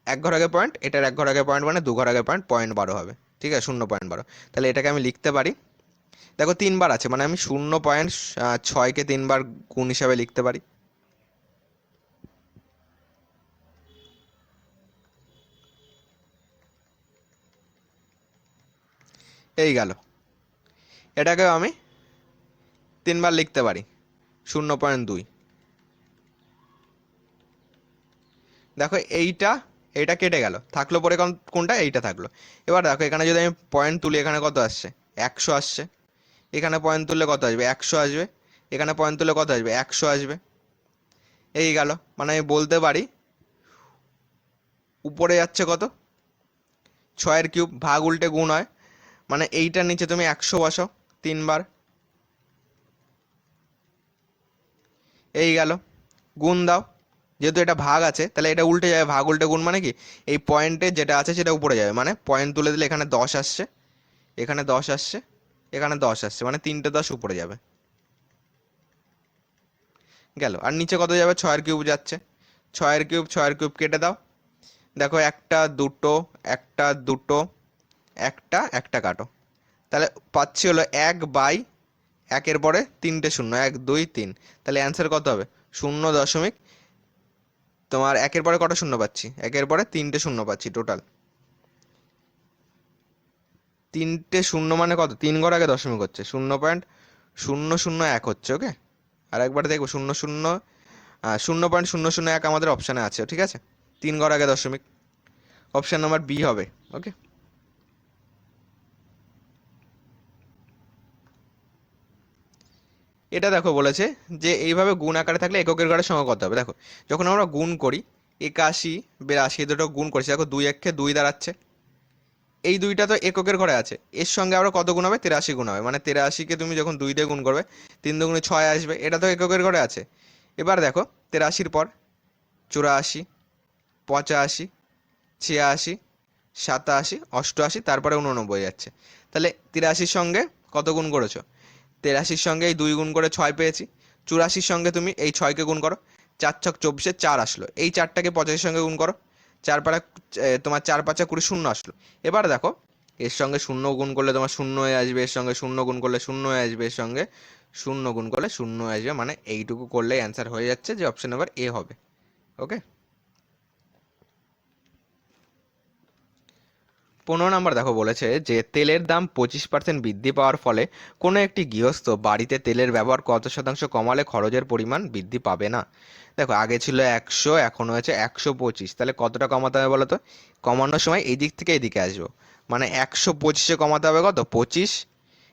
1 ঘর আগে পয়েন্ট, এটার 1 ঘর আগে পয়েন্ট, মানে 2 ঘর আগে পয়েন্ট, 0.12 হবে। ঠিক আছে, 0.12। তাহলে এটাকে আমি লিখতে পারি, দেখো 3 বার আছে, মানে আমি 0.6-কে 3 বার গুণ হিসাবে লিখতে পারি। এই গেল, এটাকেও আমি 3 বার লিখতে পারি, 0.2। দেখো এইটা, এইটা কেটে গেল, থাকলো পরে কোনটা, এইটা থাকলো। এবার দেখো এখানে যদি আমি পয়েন্ট তুলি, এখানে কত আসছে, 100 আসছে। এখানে পয়েন্ট তুললে কত আসবে, 100 আসবে। এখানে পয়েন্ট তুললে কত আসবে, 100 আসবে। এই গেল, মানে আমি বলতে পারি উপরে যাচ্ছে কত, 6-এর কিউব, ভাগ উল্টে গুণ হয়, মানে এইটার নিচে তুমি 100 বসাও 3 বার। এই গেল, গুণ দাও, যেহেতু এটা ভাগ আছে তাহলে এটা উল্টে যাবে, ভাগ উল্টে গুণ মানে কি, এই পয়েন্টে যেটা আছে সেটা উপরে যাবে, মানে পয়েন্ট তুলে দিলে এখানে 10 আসছে, এখানে 10 আসছে, এখানে 10 আসছে, মানে 3টে 10 উপরে যাবে। গেল, আর নিচে কত যাবে, 6-এর কিউব যাচ্ছে, 6-এর কিউব 6-এর কিউব কেটে দাও। দেখো একটা দুটো, একটা দুটো, একটা একটা কাটো, তাহলে পাচ্ছি হলো 1/1, পরে 3টে শূন্য, 1 2 3, তাহলে অ্যান্সার কত হবে, 0. তোমার 1-এর পরে কটা শূন্য পাচ্ছি, 1-এর পরে 3টে শূন্য পাচ্ছি টোটাল। 3টে শূন্য মানে কত, 3 ঘর আগে দশমিক হচ্ছে, 0.001 হচ্ছে। ওকে, আর একবার দেখবো 0.001 আমাদের অপশানে আছে, ঠিক আছে, 3 ঘর আগে দশমিক, অপশান নাম্বার বি হবে। ওকে, এটা দেখো বলেছে যে এইভাবে গুণ আকারে থাকলে এককের ঘরের সংখ্যা কত হবে। দেখো যখন আমরা গুণ করি 81 82, দুটো গুণ করছি, দেখো 2 1-কে 2 দাঁড়াচ্ছে, এই দুইটা তো এককের ঘরে আছে, এর সঙ্গে আবার কত গুণ হবে, 83 গুণ হবে, মানে 83-কে তুমি যখন 2 দিয়ে গুণ করবে 3 দুগুণে 6 আসবে, এটা তো এককের ঘরে আছে। এবার দেখো 83-র পর 84, 85, 86, 87, 88, তারপরে 89 যাচ্ছে, তাহলে 83-র সঙ্গে কত গুণ করেছো, 83-র সঙ্গে এই 2 গুণ করে 6 পেয়েছি। 84-র সঙ্গে তুমি এই 6-কে গুণ করো, 4 ছক 24, 4 আসলো, এই 4টাকে 85-এর সঙ্গে গুণ করো, 4 পারা তোমার 4 5 20, 0 আসলো। এবার দেখো এর সঙ্গে 0 গুণ করলে তোমার 0 হয়ে আসবে, এর সঙ্গে 0 গুণ করলে 0 হয়ে আসবে, এর সঙ্গে শূন্য গুণ করলে শূন্য আসবে, মানে এইটুকু করলেই অ্যান্সার হয়ে যাচ্ছে যে অপশন নাম্বার এ হবে। ওকে, 15 নম্বর দেখো বলেছে যে তেলের দাম 25% বৃদ্ধি পাওয়ার ফলে কোনো একটি গৃহস্থ বাড়িতে তেলের ব্যবহার কত শতাংশ কমালে খরচের পরিমাণ বৃদ্ধি পাবে না। দেখো আগে ছিল 100, এখন হয়েছে 125, তাহলে কতটা কমাতে হবে বলো তো? কমানোর সময় এই দিক থেকে এইদিকে আসবো, মানে 125-এ কমাতে হবে কত? 25,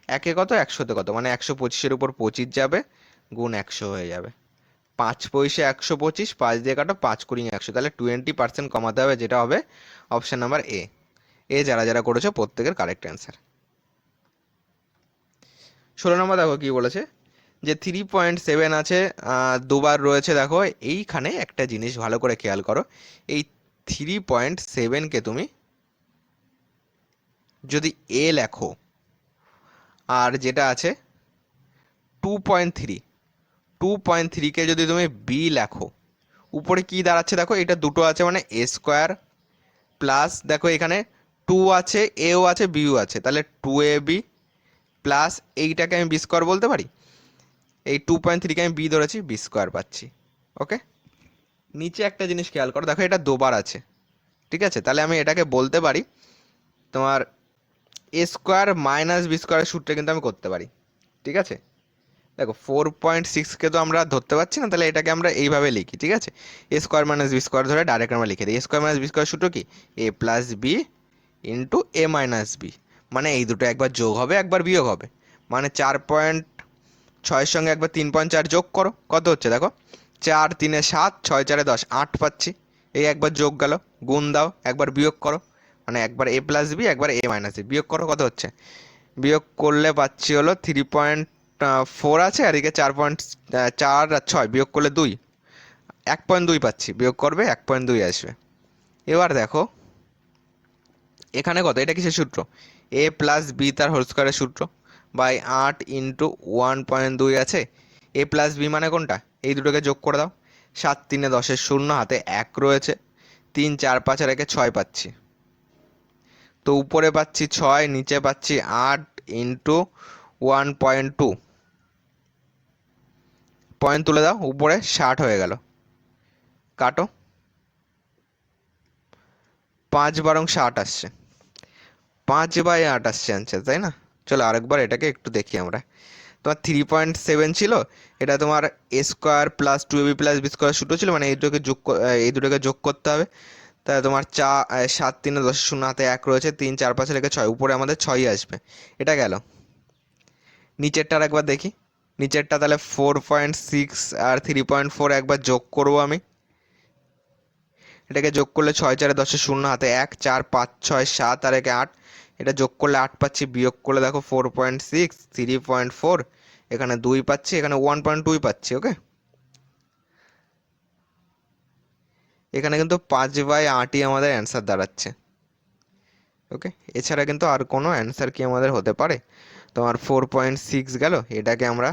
একে কত, 100-তে কত, মানে 125-এর উপর 25 যাবে, গুণ 100 হয়ে যাবে। 5 পয়সা 125, 5 দিয়ে কাটো, 5 কুড়ি 100, তাহলে 20% কমাতে হবে, যেটা হবে অপশন নাম্বার এ। যারা যারা করেছো প্রত্যেকের কারেক্ট অ্যান্সার। 16 নম্বর দেখো কি বলেছে যে 3.7 আছে, দুবার রয়েছে। দেখো এইখানে একটা জিনিস ভালো করে খেয়াল করো, এই 3.7কে তুমি যদি এ লেখো, আর যেটা আছে 2.3, 2.3কে যদি তুমি বি লেখো, উপরে কি দাঁড়াচ্ছে দেখো, এটা দুটো আছে মানে এ স্কোয়ার প্লাস, দেখো এখানে 2 আছে, এও আছে, বিও আছে, তাহলে 2ab প্লাস এইটাকে আমি বি স্কোয়ার বলতে পারি, এই 2.3কে আমি বি ধরেছি, বি স্কোয়ার পাচ্ছি। ওকে, নিচে একটা জিনিস খেয়াল করো, দেখো এটা দুবার আছে, ঠিক আছে, তাহলে আমি এটাকে বলতে পারি তোমার এ স্কোয়ার মাইনাস বি স্কোয়ারের সূত্রে কিন্তু আমি করতে পারি, ঠিক আছে। দেখো 4.6কে তো আমরা ধরতে পারছি না, তাহলে এটাকে আমরা এইভাবে লিখি, ঠিক আছে, এ স্কোয়ার মাইনাস বি স্কোয়ার ধরে ডাইরেক্ট আমরা লিখে দিই। এ স্কোয়ার মাইনাস বি স্কোয়ার সূত্র কি? এ প্লাস বি ইন্টু এ মাইনাস বি, মানে এই দুটো একবার যোগ হবে একবার বিয়োগ হবে, মানে 4.6-এর সঙ্গে একবার 3.4 যোগ করো, কত হচ্ছে দেখো, 4 3 7, 6 4 10, 8 পাচ্ছি, এই একবার যোগ গেল, গুণ দাও, একবার বিয়োগ করো, মানে একবার এ প্লাস বি একবার এ মাইনাস বি, বিয়োগ করো, কত হচ্ছে, বিয়োগ করলে পাচ্ছি হলো 3.4 আছে, আর এদিকে 4.4 আর 6 বিয়োগ করলে 2, 1.2 পাচ্ছি, বিয়োগ করবে 1.2 আসবে। এবার দেখো এখানে কত, এটা কিসের সূত্র? এ প্লাস বি তার হোল স্কোয়ারের সূত্র, বাই 8 × 1.2 আছে। এ প্লাস বি মানে কোনটা? এই দুটোকে যোগ করে দাও, 7 3 10, শূন্য হাতে 1 রয়েছে, 3 4 5 আর 1 6 পাচ্ছি, তো উপরে পাচ্ছি 6, নিচে পাচ্ছি 8 ইন্টু 1.2, পয়েন্ট তুলে দাও, উপরে 60 হয়ে গেল, কাটো, 5 × 12 = 60 আসছে, 5/8 আসছে অ্যান্সার, তাই না? চলো আরেকবার এটাকে একটু দেখি আমরা। তোমার 3.7 ছিল, এটা তোমার A square plus 2ab plus B square সূত্র ছিল, মানে এই দুটোকে যোগ করতে হবে, তাহলে তোমার 7 3 10, শূন্য হাতে 1 রয়েছে, 3 4 5 রেখে 6, উপরে আমাদের 6ই আসবে, এটা গেল। নিচেরটা একবার দেখি, নিচেরটা তাহলে 4.6 আর 3.4 একবার যোগ করব আমি, এটাকে যোগ করলে 6 4 10, শূন্য হাতে 1, 4 5 6 7 আর 1 8, এটা যোগ করলে 8 পাচ্ছি, বিয়োগ করলে দেখো 4.6 3.4, এখানে 2 পাচ্ছি, এখানে 1.2 পাচ্ছি। ওকে, এখানে কিন্তু 5/8ই আমাদের অ্যান্সার দাঁড়াচ্ছে। ওকে, এছাড়া কিন্তু আর কোনো অ্যান্সার কি আমাদের হতে পারে? তোমার 4.6 গেল, এটাকে আমরা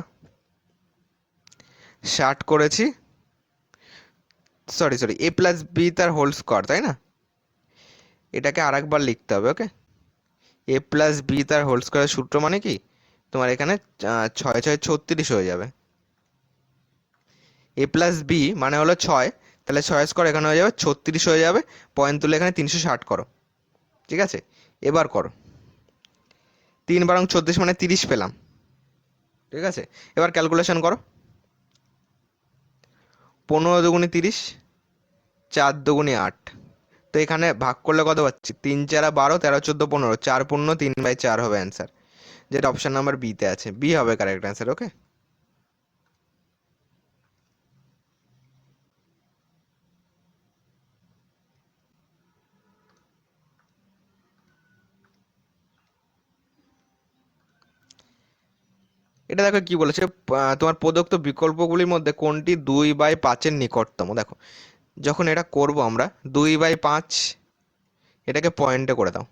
60 করেছি, সরি সরি, এ প্লাস বি তার হোল স্কোয়ার, তাই না? এটাকে আরেকবার লিখতে হবে। ওকে, এ প্লাস বি তার হোল স্কোয়ারের সূত্র মানে কি, তোমার এখানে 6 6 36 হয়ে যাবে, এ প্লাস বি মানে হলো 6, তাহলে 6 স্কোয়ার এখানে হয়ে যাবে 36 হয়ে যাবে, পয়েন্ট তুলে এখানে 360 করো, ঠিক আছে। এবার করো, 3 × 34 মানে 30 পেলাম, ঠিক আছে। এবার ক্যালকুলেশন করো, 15 দুগুণে 30, 4 দুগুণে 8, তো এখানে ভাগ করলে কত পাচ্ছি, 3 4 12, 13 14 15, 4 × 3/4 হবে অ্যান্সার, যেটা অপশন নাম্বার বিতে আছে, বি হবে কারেক্ট অ্যান্সার। ওকে, এটা দেখো কি বলেছে, তোমার প্রদত্ত বিকল্পগুলির মধ্যে কোনটি 2/5-এর নিকটতম। দেখো যখন এটা করব আমরা, 2/5, এটাকে পয়েন্টে করে দাও,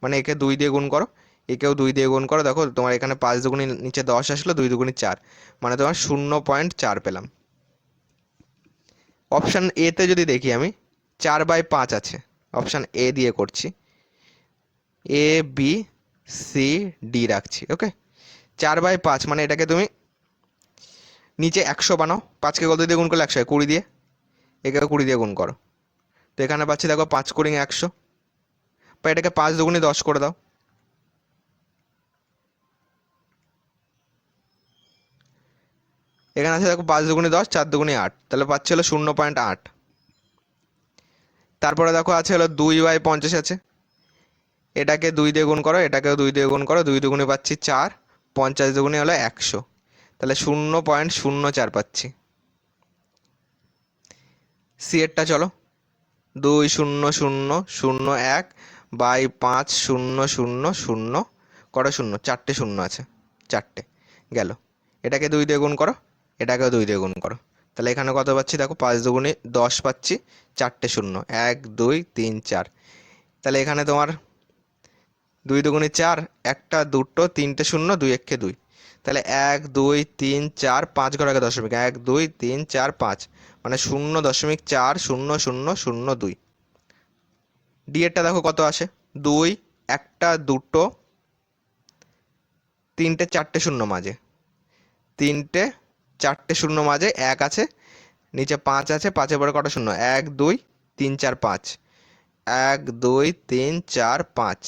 মানে একে 2 দিয়ে গুণ করো, একেও 2 দিয়ে গুণ করো, দেখো তোমার এখানে 5 দুগুণে নিচে 10 আসলো, 2 দুগুণে 4, মানে তোমার 0.4 পেলাম। অপশান এতে যদি দেখি আমি, 4/5 আছে, অপশান এ দিয়ে করছি, এ বি সি ডি রাখছি। ওকে, 4/5 মানে এটাকে তুমি নিচে 100 বানাও, 5কে কত দিয়ে গুণ করলে 100 হয়? 20 দিয়ে। একে 20 দিয়ে গুণ করো, তো এখানে পাচ্ছি দেখো 5 কুড়ি 100, বা এটাকে 5 দুগুণে 10 করে দাও। এখানে আছে দেখো 5 দুগুণে 10, 4 দুগুণে 8, তাহলে পাচ্ছি হলো 0.8। তারপরে দেখো আছে হলো 2/50 আছে, এটাকে 2 দিয়ে গুণ করো, এটাকেও 2 দিয়ে গুণ করো, 2 দুগুণে পাচ্ছি 4, 50 দুগুণে হলো 100, তাহলে 0.04 পাচ্ছি। সি এরটা চলো, 20001/50000 করো শূন্য, 4টে শূন্য আছে, 4টে গেল। এটাকে 2 দিয়ে গুণ করো, এটাকেও 2 দিয়ে গুণ করো, তাহলে এখানে কত পাচ্ছি দেখো 5 দুগুণে 10 পাচ্ছি, 4টে শূন্য, 1 2 3 4। তাহলে এখানে তোমার 2 দুগুণে 4, একটা দুটো তিনটে শূন্য, 2 একে 2, তাহলে 1 2 3 4 5 ঘর আগে দশমিক, 1 2 3 4 5, মানে 0.400002। ডি এরটা দেখো কত আসে, 2, একটা দুটো তিনটে চারটে শূন্য মাঝে, তিনটে চারটে শূন্য মাঝে 1 আছে, নিচে 5 আছে, 5-এর পরে কটা শূন্য, 1 2 3 4 5, 1 2 3 4 5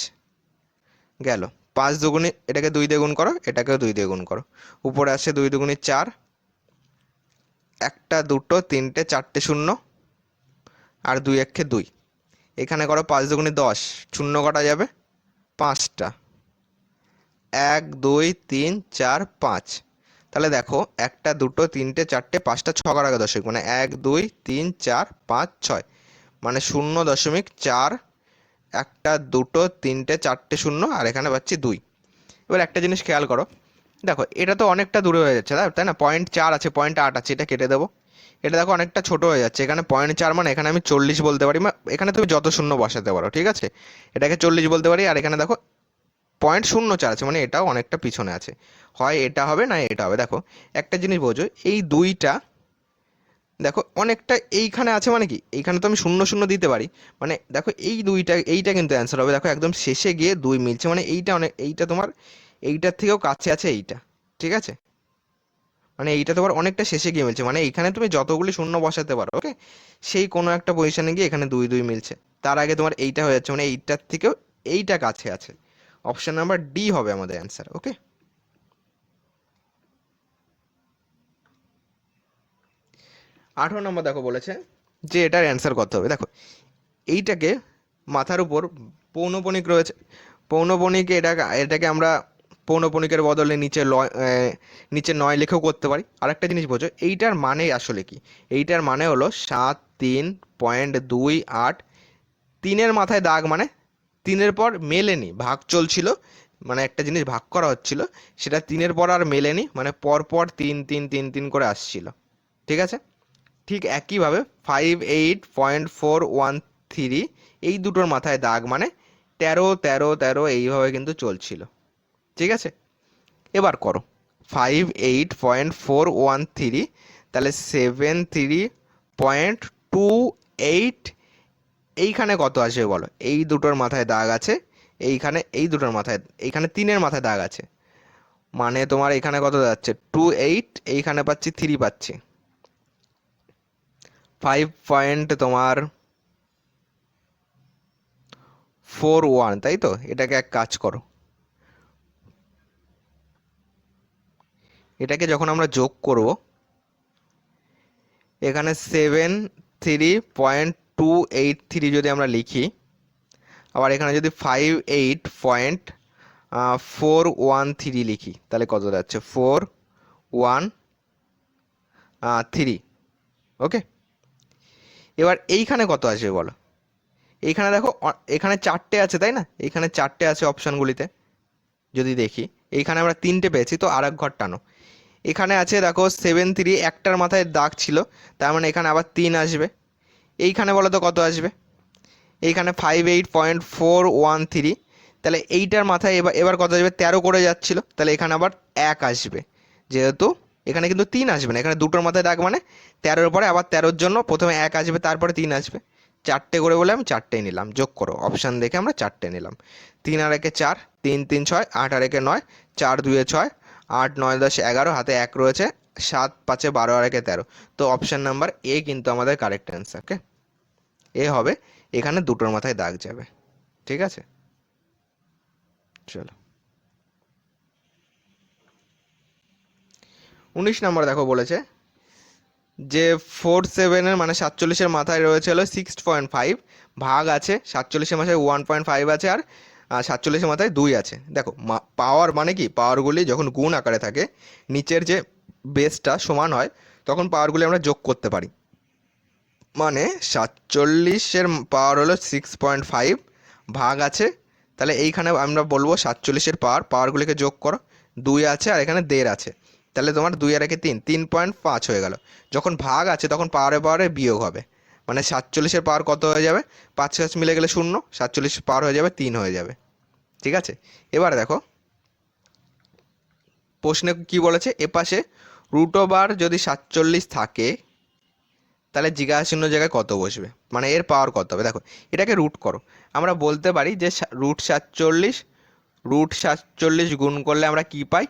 গেল। 5 দুগুণে, এটাকে 2 দিয়ে গুণ করো, এটাকেও 2 দিয়ে গুণ করো, উপরে আসে 2 দুগুণে 4, একটা দুটো তিনটে চারটে শূন্য, আর 2 একে 2, এখানে করো 5 দুগুণে 10, শূন্য কটা যাবে 5টা, 1 2 3 4 5, তাহলে দেখো একটা দুটো তিনটে চারটে 5টা, 6 ঘর আগে দশমিক, মানে 1 2 3 4 5 6, মানে 0.4, একটা দুটো তিনটে চারটে শূন্য, আর এখানে পাচ্ছি 2। এবার একটা জিনিস খেয়াল করো, দেখো এটা তো অনেকটা দূরে হয়ে যাচ্ছে, তাই না? 0.4 আছে, 0.8 আছে, এটা কেটে দেবো। এটা দেখো অনেকটা ছোট হয়ে যাচ্ছে, এখানে 0.4 মানে এখানে আমি 40 বলতে পারি, এখানে তুমি যত শূন্য বসাতে পারো, ঠিক আছে? এটাকে 40 বলতে পারি, আর এখানে দেখো 0.04 আছে, মানে এটাও অনেকটা পিছনে আছে। হয় এটা হবে না এটা হবে। দেখো একটা জিনিস বোঝো, এই দুইটা দেখো অনেকটা এইখানে আছে, মানে কি এইখানে তো আমি শূন্য শূন্য দিতে পারি, মানে দেখো এই দুইটা, এইটা কিন্তু অ্যান্সার হবে, দেখো একদম শেষে গিয়ে 2 মিলছে, মানে এইটা অনেক, এইটা তোমার এইটার থেকেও কাছে আছে এইটা, ঠিক আছে? মানে এইটা তোমার অনেকটা শেষে গিয়ে মিলছে, মানে এইখানে তুমি যতগুলি শূন্য বসাতে পারো, ওকে, সেই কোনো একটা পজিশনে গিয়ে এখানে 2 2 মিলছে, তার আগে তোমার এইটা হয়ে যাচ্ছে, মানে এইটার থেকেও এইটা কাছে আছে। অপশন নাম্বার ডি হবে আমাদের অ্যান্সার, ওকে। 18 নম্বর দেখো বলেছে যে এটার অ্যান্সার কত হবে। দেখো এইটাকে মাথার উপর পৌনপণিক রয়েছে, পৌনপণিকে এটাকে আমরা পৌনপণিকের বদলে নিচে 9 লিখেও করতে পারি। আরেকটা জিনিস বোঝো, এইটার মানে আসলে কি, এইটার মানে হলো 73.28, 3-এর মাথায় দাগ, মানে 3-এর পর মেলেনি, ভাগ চলছিল, মানে একটা জিনিস ভাগ করা হচ্ছিল, সেটা 3-এর পর আর মেলেনি, মানে পর পর 3 3 3 3 করে আসছিল, ঠিক আছে? ঠিক একইভাবে 58.413, এই দুটোর মাথায় দাগ, মানে 13 13 13 এইভাবে কিন্তু চলছিল, ঠিক আছে? এবার করো 58.413, তাহলে 73.28, এইখানে কত আসবে বলো? এই দুটোর মাথায় দাগ আছে, এইখানে এই দুটোর মাথায়, এইখানে 3-এর মাথায় দাগ আছে, মানে তোমার এখানে কত যাচ্ছে 28, এইখানে পাচ্ছি 3 পাচ্ছি, 5 পয়েন্ট তোমার 41, তাই তো? এটাকে এক কাজ করো, এটাকে যখন আমরা যোগ করব, এখানে 73.283 যদি আমরা লিখি, আবার এখানে যদি 58.413 লিখি, তাহলে কত যাচ্ছে 413, ওকে। এবার এইখানে কত আসবে বলো? এইখানে দেখো এখানে 4টে আছে, তাই না? এইখানে 4টে আছে অপশনগুলিতে, যদি দেখি এইখানে আমরা 3টে পেয়েছি, তো আর এক ঘর টানো। এখানে আছে দেখো 73, একটার মাথায় দাগ ছিল, তার মানে এখানে আবার 3 আসবে। এইখানে বলো তো কত আসবে? এইখানে 58.413, তাহলে এইটার মাথায় এবার এবার কত আসবে? 13 করে যাচ্ছিল, তাহলে এখানে আবার 1 আসবে, যেহেতু এখানে কিন্তু 3 আসবে না, এখানে দুটোর মাথায় দাগ, মানে 13-এর পরে আবার 13-র জন্য প্রথমে 1 আসবে, তারপরে 3 আসবে। 4টে করে বলে আমি 4টেই নিলাম, যোগ করো, অপশান দেখে আমরা 4টে নিলাম। 3 আর 1-এ 4, 3 3 6, 8 আর 1-এ 9, 4 2-এ 6, 8 9 10 11, হাতে 1 রয়েছে, 7 5 12 আর 1 13। তো অপশন নাম্বার এ কিন্তু আমাদের কারেক্ট অ্যান্সার। ওকে, এ হবে, এখানে দুটোর মাথায় দাগ যাবে। ঠিক আছে, চলো 19 নম্বর দেখো বলেছে যে 47-এর মানে 47-এর মাথায় রয়েছে হলো 6.5, ভাগ আছে 47-এর মাথায় 1.5 আছে, আর 47-এর মাথায় 2 আছে। দেখো পাওয়ার মানে কি, পাওয়ারগুলি যখন গুণ আকারে থাকে, নিচের যে বেসটা সমান হয়, তখন পাওয়ারগুলি আমরা যোগ করতে পারি। মানে 47-এর পাওয়ার হলো 6.5, ভাগ আছে, তাহলে এইখানে আমরা বলবো 47-এর পাওয়ারগুলিকে যোগ করো, 2 আছে আর এখানে 1.5 আছে, তাহলে তোমার 2 আর 1 3, 3.5 হয়ে গেল। যখন ভাগ আছে তখন পাওয়ারে পাওয়ারে বিয়োগ হবে, মানে 47-এর পাওয়ার কত হয়ে যাবে, 5 5 মিলে গেলে 0, 47 পাওয়ার হয়ে যাবে 3 হয়ে যাবে। ঠিক আছে, এবার দেখো প্রশ্নে কি বলেছে, এপাশে √, যদি 47 থাকে তাহলে জিজ্ঞাসা চিহ্ন জায়গায় কত বসবে, মানে এর পাওয়ার কত হবে। দেখো এটাকে রুট করো, আমরা বলতে পারি যে √47 গুণ করলে আমরা কি পাই,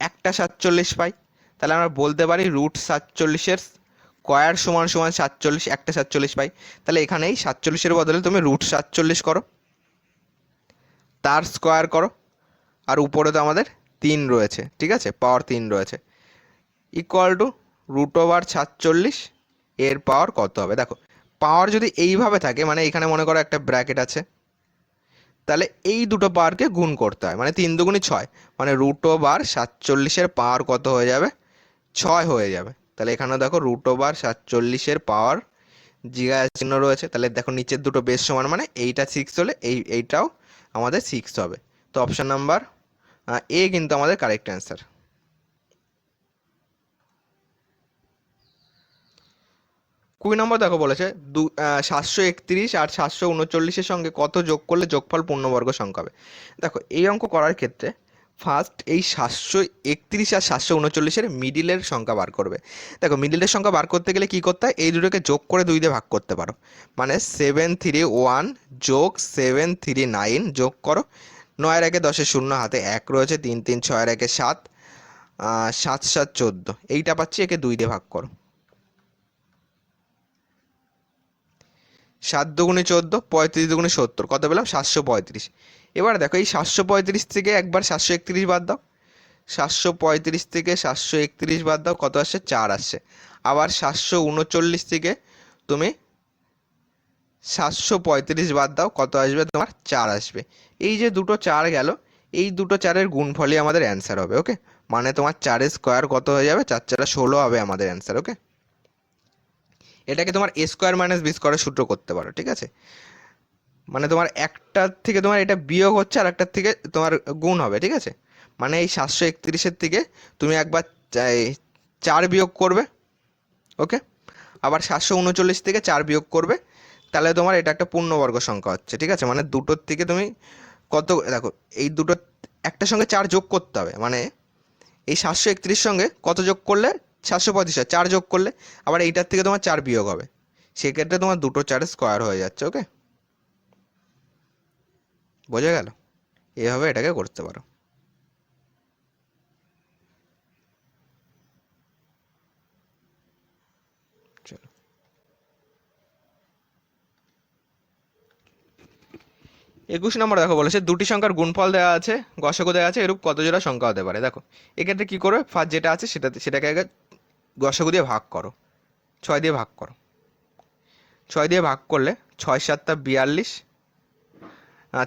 একটা 47 পাই। তাহলে আমরা বলতে পারি √47-এর স্কোয়ার সমান সমান 47, একটা 47 পাই। তাহলে এখানে এই 47-এর বদলে তুমি √47 করো, তার স্কোয়ার করো, আর উপরে তো আমাদের 3 রয়েছে, ঠিক আছে, পাওয়ার 3 রয়েছে, ইকুয়াল টু √47 এর পাওয়ার কত হবে। দেখো পাওয়ার যদি এইভাবে থাকে, মানে এখানে মনে করো একটা ব্র্যাকেট আছে, তাহলে এই দুটো পাওয়ারকে গুণ করতে হয়, মানে 3 দুগুণে 6, মানে √47-এর পাওয়ার কত হয়ে যাবে, 6 হয়ে যাবে। তাহলে এখানে দেখো √47-এর পাওয়ার জিজ্ঞাসা চিহ্ন রয়েছে, তাহলে দেখো নিচের দুটো বেশ সমান, মানে এইটা 6 হলে এইটাও আমাদের 6 হবে। তো অপশন নাম্বার এ কিন্তু আমাদের কারেক্ট অ্যান্সার। 20 নম্বর দেখো বলেছে 731 আর 739-এর সঙ্গে কত যোগ করলে যোগফল পূর্ণবর্গ সংখ্যা হবে। দেখো এই অঙ্ক করার ক্ষেত্রে ফার্স্ট এই 731 আর 739-এর মিডিলের সংখ্যা বার করবে। দেখো মিডিলের সংখ্যা বার করতে গেলে কি করতে হয়, এই দুটোকে যোগ করে 2 দিয়ে ভাগ করতে পারো, মানে 731 যোগ 739 যোগ করো, 9 আর 1 10-এর 0, হাতে 1 রয়েছে, 3 3 6 আর 1 7, 7 7 14, এইটা পাচ্ছি, একে 2 দিয়ে ভাগ করো, 7 দুগুণে 14, 35 দুগুণে 70, কত পেলাম 735। এবার দেখো এই 735 থেকে একবার 731 বাদ দাও, 735 থেকে 731 বাদ দাও, কত আসছে 4 আসছে। আবার 739 থেকে তুমি 735 বাদ দাও, কত আসবে তোমার 4 আসবে। এই যে দুটো 4 গেল, এই দুটো 4-এর গুণফলই আমাদের অ্যান্সার হবে। ওকে, মানে তোমার 4-এর স্কোয়ার কত হয়ে যাবে, 4 4 16 হবে আমাদের অ্যান্সার। ওকে, এটাকে তোমার a স্কোয়ার মাইনাস b স্কোয়ারের সূত্র করতে পারো। ঠিক আছে, মানে তোমার একটার থেকে তোমার এটা বিয়োগ হচ্ছে আর একটার থেকে তোমার গুণ হবে। ঠিক আছে, মানে এই 731-এর থেকে তুমি একবার 4 বিয়োগ করবে। ওকে, আবার 739 থেকে 4 বিয়োগ করবে, তাহলে তোমার এটা একটা পূর্ণবর্গ সংখ্যা হচ্ছে। ঠিক আছে, মানে দুটোর থেকে তুমি কত, দেখো এই দুটো একটার সঙ্গে 4 যোগ করতে হবে, মানে এই 731 সঙ্গে কত যোগ করলে 735, 4 যোগ করলে আবার এইটার থেকে তোমার 4 বিয়োগ হবে, সেক্ষেত্রে তোমার দুটো 4-এর স্কোয়ার হয়ে যাচ্ছে। ওকে, বোঝা গেল, এভাবে এটাকে করতে পারো। চলো 21 নম্বর দেখো বলেছে দুটি সংখ্যার গুণফল দেওয়া আছে, গসাগু দেওয়া আছে, এরূপ কত জোড়া সংখ্যা হতে পারে। দেখো এক্ষেত্রে কি করবে, ফার্স্ট যেটা আছে সেটাকে আগে গসাগু দিয়ে ভাগ করো, 6 দিয়ে ভাগ করো, 6 দিয়ে ভাগ করলে 6 7 42,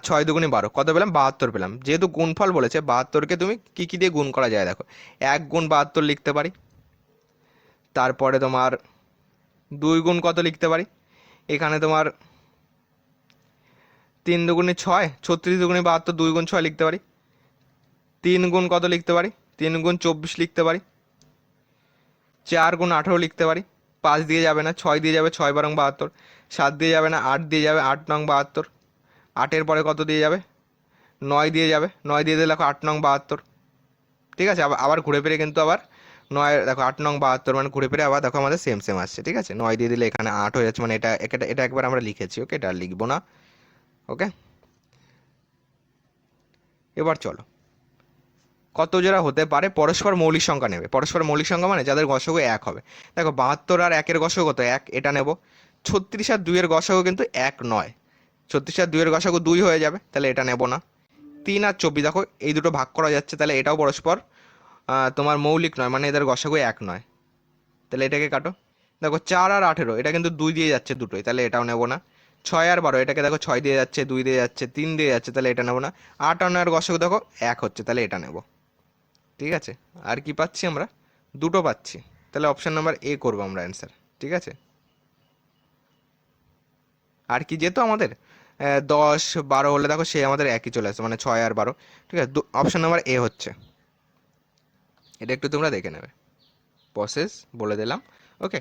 6 দুগুণে 12, কত পেলাম 72 পেলাম। যেহেতু গুণফল বলেছে 72-কে তুমি কি কি দিয়ে গুণ করা যায়, দেখো 1 গুণ 72 লিখতে পারি, তারপরে তোমার 2 গুণ কত লিখতে পারি, এখানে তোমার 3 দুগুণে 6, 36 দুগুণে 72, 2 গুণ 6 লিখতে পারি, 3 গুণ কত লিখতে পারি, 3 গুণ 24 লিখতে পারি, 4 গুণ 18 লিখতে পারি, 5 দিয়ে যাবে না, 6 দিয়ে যাবে, 6 বারং 72, 7 দিয়ে যাবে না, 8 দিয়ে যাবে, 8 নং 72, 8-এর পরে কত দিয়ে যাবে, 9 দিয়ে যাবে, 9 দিয়ে দিলে দেখো 8 নং 72। ঠিক আছে, আবার ঘুরে ফিরে কিন্তু আবার 9, দেখো 8 নং 72, মানে ঘুরে ফিরে আবার দেখো আমাদের সেম সেম আসছে। ঠিক আছে, 9 দিয়ে দিলে এখানে 8 হয়ে যাচ্ছে, মানে এটা এটা এটা একবার আমরা লিখেছি। ওকে, এটা আর লিখবো না। ওকে, এবার চলো কত জোড়া হতে পারে পরস্পর মৌলিক সংখ্যা নেবে। পরস্পর মৌলিক সংখ্যা মানে যাদের গসাগু 1 হবে। দেখো 72 আর 1-এর গসাগু কত? 1, এটা নেব। 36 আর 2-এর গসাগু কিন্তু 1 নয়, 36 আর 2-এর গসাগু 2 হয়ে যাবে, তাহলে এটা নেব না। 3 আর 24 দেখো এই দুটো ভাগ করা যাচ্ছে, তাহলে এটাও পরস্পর তোমার মৌলিক নয়, মানে এদের গসাগু 1 নয়, তাহলে এটাকে কাটো। দেখো 4 আর 18 এটা কিন্তু 2 দিয়ে যাচ্ছে দুটোই, তাহলে এটাও নেব না। 6 আর 12 এটাকে দেখো 6 দিয়ে যাচ্ছে, 2 দিয়ে যাচ্ছে, 3 দিয়ে যাচ্ছে, তাহলে এটা নেব না। 8 আর 9-এর গসাগু দেখো 1 হচ্ছে, তাহলে এটা নেব। ঠিক আছে, আর কি পাচ্ছি আমরা? দুটো পাচ্ছি, তাহলে অপশন নাম্বার এ করবো আমরা অ্যান্সার। ঠিক আছে, আর কি যেত আমাদের 10 12 হলে দেখো সে আমাদের একই চলে আসছে, মানে 6 আর 12। ঠিক আছে, অপশন নাম্বার এ হচ্ছে। এটা একটু তোমরা দেখে নেবে, প্রসেস বলে দিলাম। ওকে,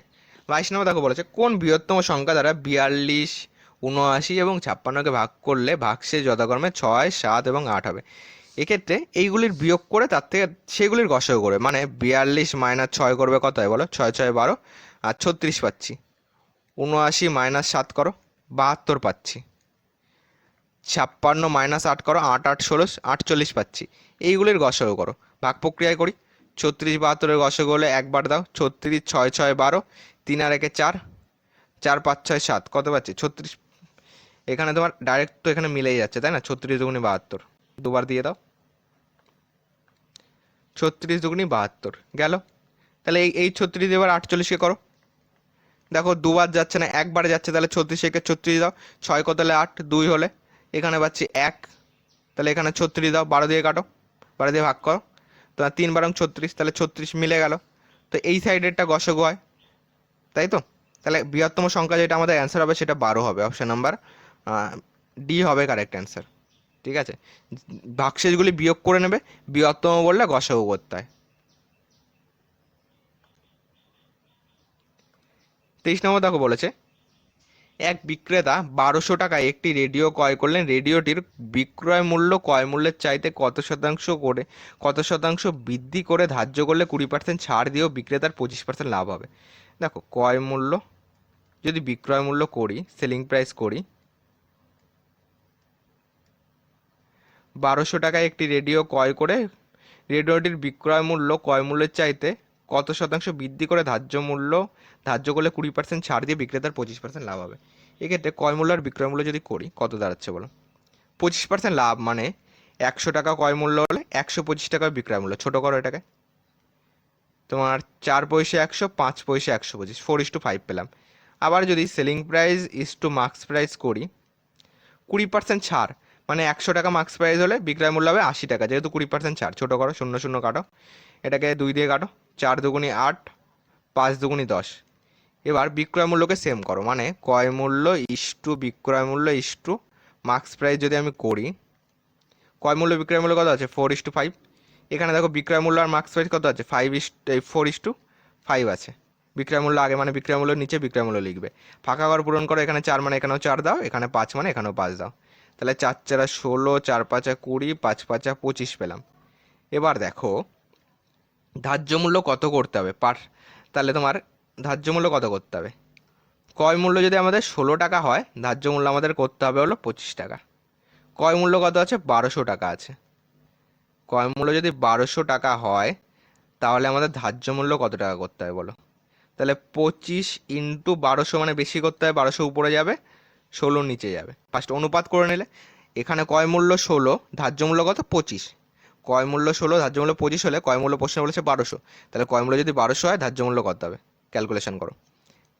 22 নম্বর দেখো বলেছে কোন বৃহত্তম সংখ্যা দ্বারা 42, 79 এবং 56কে ভাগ করলে ভাগশেষ যথাক্রমে 6, 7 এবং 8 হবে। এক্ষেত্রে এইগুলির বিয়োগ করে তার থেকে সেগুলির গসাগু করবে, মানে 42 - 6 করবে কত হয় বলো? 6 6 12 আর 36 পাচ্ছি। 79 - 7 করো, 72 পাচ্ছি। 56 - 8 করো, 8 8 16 48 পাচ্ছি। এইগুলির গসাগু করো, ভাগ প্রক্রিয়ায় করি। 36 72-এর গসাগু হলে একবার দাও, 36 6 6 12, 3 আর 1-এ 4, 4 5 6 7, কত পাচ্ছি? 36। এখানে তোমার ডাইরেক্ট তো এখানে মিলেই যাচ্ছে, তাই না? 36 দুগুণে 72, দুবার দিয়ে দাও। 36 দুগুণে 72 গেল। তাহলে এই 36 এবার 48-কে করো। দেখো দুবার যাচ্ছে না, একবারে যাচ্ছে, তাহলে 36-কে 36 দাও। 6 কত হলে 8, 2 হলে এখানে পাচ্ছি 1, তাহলে এখানে 36 দাও, 12 দিয়ে কাটো, 12 দিয়ে ভাগ করো, তো 3 12 36, তাহলে 36 মিলে গেল। তো এই সাইডেরটা গসাগু হয়, তাই তো? তাহলে বৃহত্তম সংখ্যা যেটা আমাদের অ্যান্সার হবে সেটা 12 হবে, অপশন নাম্বার ডি হবে কারেক্ট অ্যান্সার। ঠিক আছে, ভাগশেষগুলি বিয়োগ করে নেবে, বৃহত্তম বললে গসাগু করতে হয়। 23 নম্বর দেখো বলেছে এক বিক্রেতা 1200 টাকায় একটি রেডিও ক্রয় করলেন। রেডিওটির বিক্রয় মূল্য ক্রয় মূল্যের চাইতে কত শতাংশ বৃদ্ধি করে ধার্য করলে 20% ছাড় দিয়েও বিক্রেতার 25% লাভ হবে। দেখো ক্রয় মূল্য যদি বিক্রয় মূল্য করি, সেলিং প্রাইস করি, 1200 টাকায় একটি রেডিও ক্রয় করে রেডিওটির বিক্রয় মূল্য ক্রয় মূল্যের চাইতে কত শতাংশ বৃদ্ধি করে ধার্য করলে 20% ছাড় দিয়ে বিক্রেতার 25% লাভ হবে। এক্ষেত্রে ক্রয় মূল্য আর বিক্রয় মূল্য যদি করি, কত দাঁড়াচ্ছে বলো? 25% লাভ মানে 100 টাকা ক্রয় মূল্য হলে 125 টাকা বিক্রয় মূল্য। ছোট করো এটাকে, তোমার 4 পয়সা 100, 5 পয়সা 125, 4:5 পেলাম। আবার যদি selling price is to marks price করি, 20% ছাড় মানে 100 টাকা মার্কস প্রাইস হলে বিক্রয় মূল্য হবে 80 টাকা, যেহেতু 20% ছাড়। ছোট করো, 0 0 কাটো, এটাকে 2 দিয়ে কাটো, 4 দুগুণি 8, 5 দুগুণি 10। এবার বিক্রয় মূল্যকে সেম করো, মানে ক্রয় মূল্য ইস টু বিক্রয় মূল্য ইস টু মার্কস প্রাইস যদি আমি করি, ক্রয় মূল্য বিক্রয় মূল্য কত আছে? 4:5। এখানে দেখো বিক্রয় মূল্য আর মার্কস প্রাইস কত আছে? 4:5 আছে। বিক্রয় মূল্য আগে মানে বিক্রয় মূল্য নিচে বিক্রয় মূল্য লিখবে। ফাঁকা ঘর পূরণ করো, এখানে 4 মানে এখানেও 4 দাও, এখানে 5 মানে এখানেও 5 দাও। তাহলে 4 4 16, 4 5 20, 5 5 25 পেলাম। এবার দেখো ধার্য মূল্য কত করতে হবে তাহলে তোমার ধার্য মূল্য কত করতে হবে? ক্রয় মূল্য যদি আমাদের 16 টাকা হয়, ধার্য মূল্য আমাদের করতে হবে হলো 25 টাকা। ক্রয় মূল্য কত আছে? 1200 টাকা আছে। ক্রয় মূল্য যদি 1200 টাকা হয়, তাহলে আমাদের ধার্য মূল্য কত টাকা করতে হবে বলো? তাহলে 25 ইন্টু 1200 মানে বেশি করতে হবে, 1200 উপরে যাবে, 16 নিচে যাবে। ফার্স্ট অনুপাত করে নিলে, এখানে ক্রয় মূল্য 16, ধার্য মূল্য কত? 25। ক্রয় মূল্য 16, ধার্য মূল্য 25 হলে ক্রয় মূল্য প্রশ্নে বলেছে 1200, তাহলে ক্রয় মূল্য যদি 1200 হয়, ধার্য মূল্য কত হবে? ক্যালকুলেশন করো।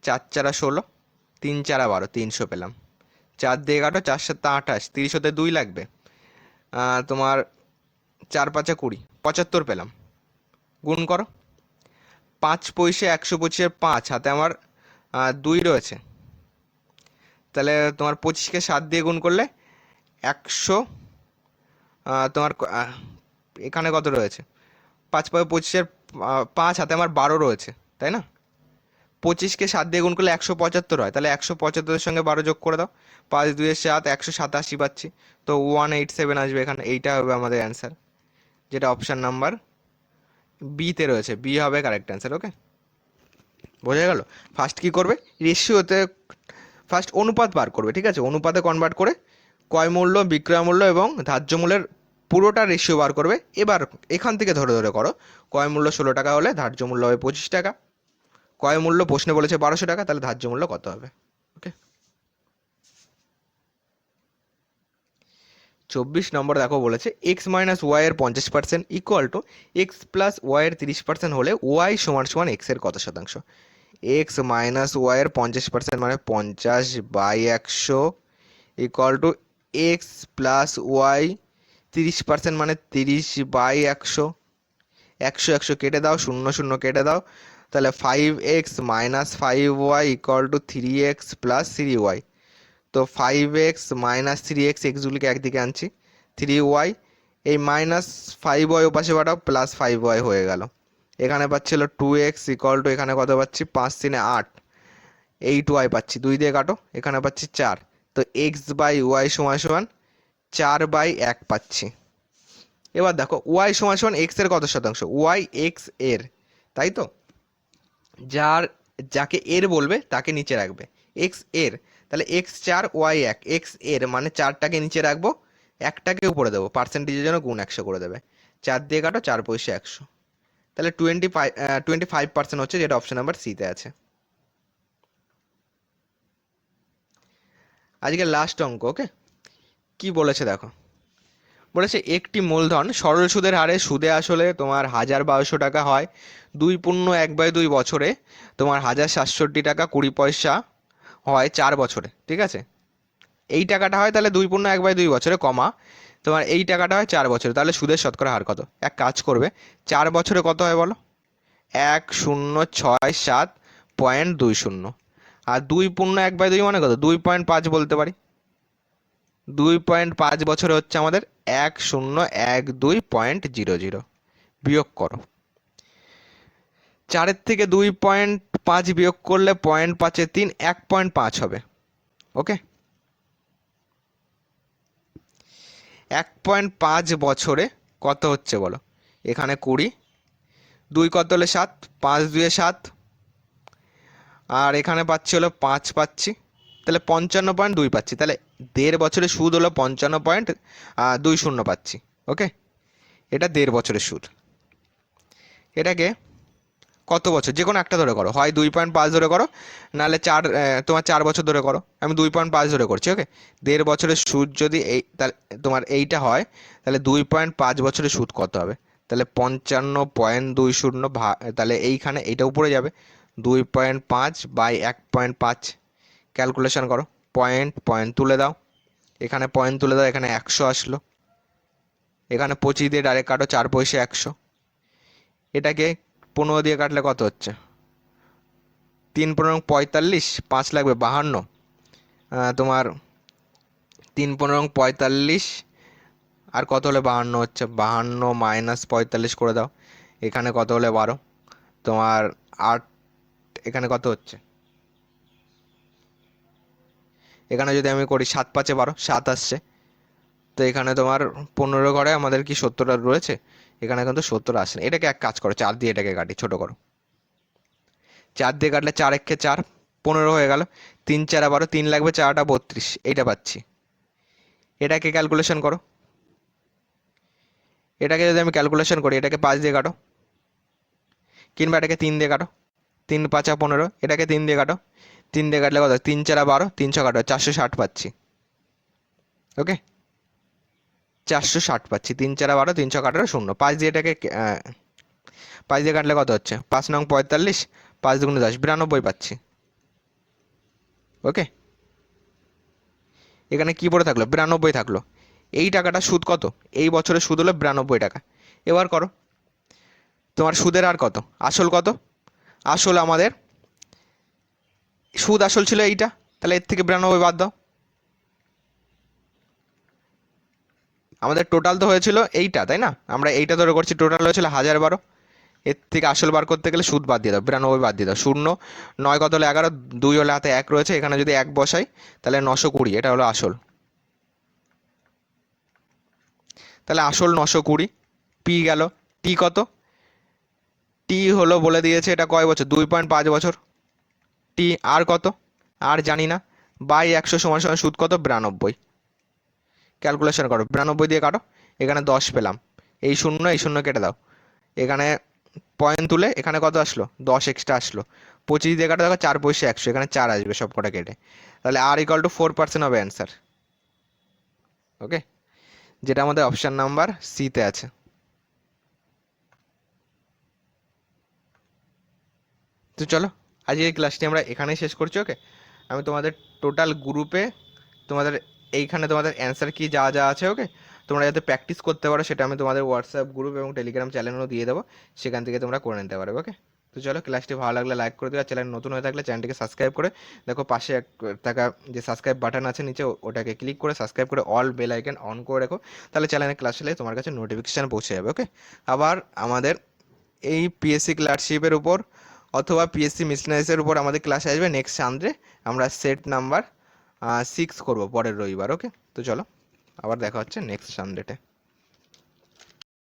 4 4 16, 3 4 12, 300 পেলাম। 4 দিয়ে কাটো, 4 7 28, 30 হতে 2 লাগবে, তোমার 4 5 20, 75 পেলাম। গুণ করো, 5 পয়সা 125-এর 5, হাতে আমার 2 রয়েছে, তাহলে তোমার 25-কে 7 দিয়ে গুণ করলে 100, তোমার এখানে কত রয়েছে? 5 5 25-এর 5, হাতে আমার 12 রয়েছে, তাই না? 25-কে 7 দিয়ে গুণ করলে 175 হয়, তাহলে 175-এর সঙ্গে 12 যোগ করে দাও, 5 2 7, 187 পাচ্ছি। তো 187 আসবে এখানে, এইটা হবে আমাদের অ্যান্সার, যেটা অপশান নাম্বার বিতে রয়েছে। বি হবে কারেক্ট অ্যান্সার। ওকে, বোঝা গেল? ফার্স্ট কি করবে? রেশিওতে ফার্স্ট অনুপাত বার করবে, ঠিক আছে? অনুপাতে কনভার্ট করে ক্রয় মূল্য, বিক্রয় মূল্য এবং ধার্য মূল্যের পুরোটা রেশিও বার করবে। এবার এখান থেকে ধরে ধরে করো, ক্রয় মূল্য 16 টাকা হলে ধার্য মূল্য হবে 25 টাকা, ক্রয় মূল্য প্রশ্নে বলেছে 1200 টাকা, তাহলে ধার্য মূল্য কত হবে? ওকে। 24 নম্বর দেখো বলেছে এক্স মাইনাস ওয়াই এর 50% equal to X plus Y এর 30% হলে ওয়াই সমান সমান এক্স এর কত শতাংশ? এক্স মাইনাস ওয়াই এর 50% মানে 50/100 equal to X plus Y 30% মানে 30/100। 100 কেটে দাও, 0 কেটে দাও, তাহলে 5x minus 5y equal to 3x plus 3y। তো 5x মাইনাস 3x, এক্সগুলিকে একদিকে আনছি, 3y, এই মাইনাস 5y ওপাশে পাঠাও, প্লাস 5y হয়ে গেল। এখানে পাচ্ছিল 2x ইকুয়াল টু, এখানে কত পাচ্ছি 5×3 = 8, 8y পাচ্ছি, 2 দিয়ে কাটো, এখানে পাচ্ছি 4। তো x/y সমান সমান 4/1 পাচ্ছি। এবার দেখো ওয়াই সমান সমান এক্স এর কত শতাংশ? ওয়াই এক্স এর, তাই তো, যাকে এর বলবে তাকে নিচে রাখবে। এক্স এর, তাহলে x4 y1, এক্স এর মানে 4টাকে নিচে রাখবো, 1টাকে উপরে দেবো, পার্সেন্টেজের জন্য গুণ 100 করে দেবে। 4 দিয়ে কাটো, 4×100, তাহলে 25% হচ্ছে, যেটা অপশন নাম্বার সিতে আছে। আজকে লাস্ট অঙ্ক। ওকে, কি বলেছে দেখো, বলেছে একটি মূলধন সরল সুদের হারে সুদে আসলে তোমার 1062 টাকা হয়, 2.1/2 বছরে তোমার 1067 টাকা 20 পয়সা হয় 4 বছরে, ঠিক আছে? এই টাকাটা হয় তাহলে 2.1/2 বছরে, কমা তোমার এই টাকাটা হয় 4 বছরে, তাহলে সুদের শতকরা হার কত? এক কাজ করবে, 4 বছরে কত হয় বলো? 1067.20, আর 2.1/2 মানে কত? 2.5 বলতে পারি। 2.5 বছরে হচ্ছে আমাদের 1012.00। বিয়োগ করো, 4 থেকে 2.5 বিয়োগ করলে 0.5-3 1.5 হবে। ওকে, 1.5 বছরে কত হচ্ছে বলো? এখানে 20, 2 কত হলে 7, 5×2 7, আর এখানে পাচ্ছি হলো 5 পাচ্ছি, তাহলে 55.2 পাচ্ছি, তাহলে 1.5 বছরে সুদ হলো 55.20 পাচ্ছি। ওকে, এটা 1.5 বছরের সুদ। এটাকে কত বছর, যে কোনো একটা ধরে করো, হয় 2.5 ধরে করো, নাহলে তোমার 4 বছর ধরে করো, আমি 2.5 ধরে করছি। ওকে, 1.5 বছরের সুদ যদি এই তাহলে তোমার এইটা হয়, তাহলে 2.5 বছরের সুদ কত হবে? তাহলে 55.20, তাহলে এইখানে এইটা উপরে যাবে, 2.5/1.5, ক্যালকুলেশন করো, পয়েন্ট পয়েন্ট তুলে দাও, এখানে পয়েন্ট তুলে দাও, এখানে 100 আসলো, এখানে 25 দিয়ে ডাইরেক্ট কাটো, 4 পয়সা 100, এটাকে 15 দিয়ে কাটলে কত হচ্ছে? 3×15 45, 5 লাগবে 52, তোমার 3×15 45, আর কত হলে 52 হচ্ছে? 52 মাইনাস 45 করে দাও, এখানে কত হলে 12, তোমার 8, এখানে কত হচ্ছে? এখানে যদি আমি করি 7×5 = 12, 7 আসছে। তো এখানে তোমার 15 ঘরে আমাদের কি 70 রয়েছে? এখানে কিন্তু 70 আসে না। এটাকে এক কাজ করো, 4 দিয়ে এটাকে কাটি, ছোট করো, 4 দিয়ে কাটলে 4×1 = 4, 15 হয়ে গেল, 3×4 = 12, 3 লাগবে, 4×8 = 32, এইটা পাচ্ছি। এটাকে ক্যালকুলেশন করো, এটাকে যদি আমি ক্যালকুলেশন করি, এটাকে 5 দিয়ে কাটো, কিংবা এটাকে 3 দিয়ে কাটো, 3×5 = 15, এটাকে 3 দিয়ে কাটো, 3 দিয়ে কাটলে কত? 3×4 = 12, 300 কাটো, 460 পাচ্ছি। ওকে, 460 পাচ্ছি, 3×4 = 12, 300 কাটার 0, 5 দিয়ে এটাকে 5 দিয়ে কাটলে কত হচ্ছে? 5×9 = 45, 5×2 = 10, 92 পাচ্ছি। ওকে, এখানে কি পড়ে থাকলো? 92 থাকলো। এই টাকাটা সুদ কত? এই বছরের সুদ হলো 92 টাকা। এবার করো, তোমার সুদের আর কত, আসল কত? আসল আমাদের সুদ আসল ছিল এইটা, তাহলে এর থেকে 92 বাদ দাও। আমাদের টোটাল তো হয়েছিল এইটা, তাই না? আমরা এইটা ধরে করছি, টোটাল হয়েছিল 1012, এর থেকে আসল বার করতে গেলে সুদ বাদ দিয়ে দাও, 92 বাদ দিয়ে দাও, 0, 9 কত হলো 11, 2 হলে হাতে 1 রয়েছে, এখানে যদি 1 বসাই তাহলে 920, এটা হলো আসল। তাহলে আসল 920, পি গেল, টি কত? টি হলো বলে দিয়েছে এটা কয় বছর? 2.5 বছর। টি আর কত? আর জানি না, বাই 100 সমান সমান সুদ কত? 92। ক্যালকুলেশন করো, 92 দিয়ে কাটো, এখানে 10 পেলাম, এই শূন্য কেটে দাও, এখানে পয়েন্ট তুলে এখানে কত আসলো, 10 এক্সট্রা আসলো, 25 দিয়ে কাটা দেখো 4 পয়সা 100, এখানে 4 আসবে সব কটা কেটে, তাহলে R = 4% হবে অ্যান্সার। ওকে, যেটা আমাদের অপশন নাম্বার সিতে আছে। তো চলো, আজকের ক্লাসটি আমরা এখানেই শেষ করছি। ওকে, আমি তোমাদের টোটাল গ্রুপে তোমাদের এইখানে তোমাদের অ্যান্সার কি যা যা আছে, ওকে, তোমরা যাতে প্র্যাকটিস করতে পারো সেটা আমি তোমাদের হোয়াটসঅ্যাপ গ্রুপ এবং টেলিগ্রাম চ্যানেলও দিয়ে দেবো, সেখান থেকে তোমরা করে নিতে পারবে। ওকে, তো চলো, ক্লাসটি ভালো লাগলে লাইক করে দিও, আর চ্যানেল নতুন হয়ে থাকলে চ্যানেলটিকে সাবস্ক্রাইব করে দেখো, পাশে থাকা যে সাবস্ক্রাইব বাটন আছে নিচে, ওটাকে ক্লিক করে সাবস্ক্রাইব করে অল বেল আইকন অন করে রাখো, তাহলে চ্যানেলের ক্লাস এলে তোমার কাছে নোটিফিকেশান পৌঁছে যাবে। ওকে, আবার আমাদের এই পিএসসি ক্লার্কশিপের উপর অথবা পিএসসি মিসলেনিয়াসের উপর আমাদের ক্লাস আসবে নেক্সট সানডে, আমরা সেট নাম্বার 6 করবো পরের রবিবার। ওকে, তো চলো, আবার দেখা হচ্ছে নেক্সট সানডেতে।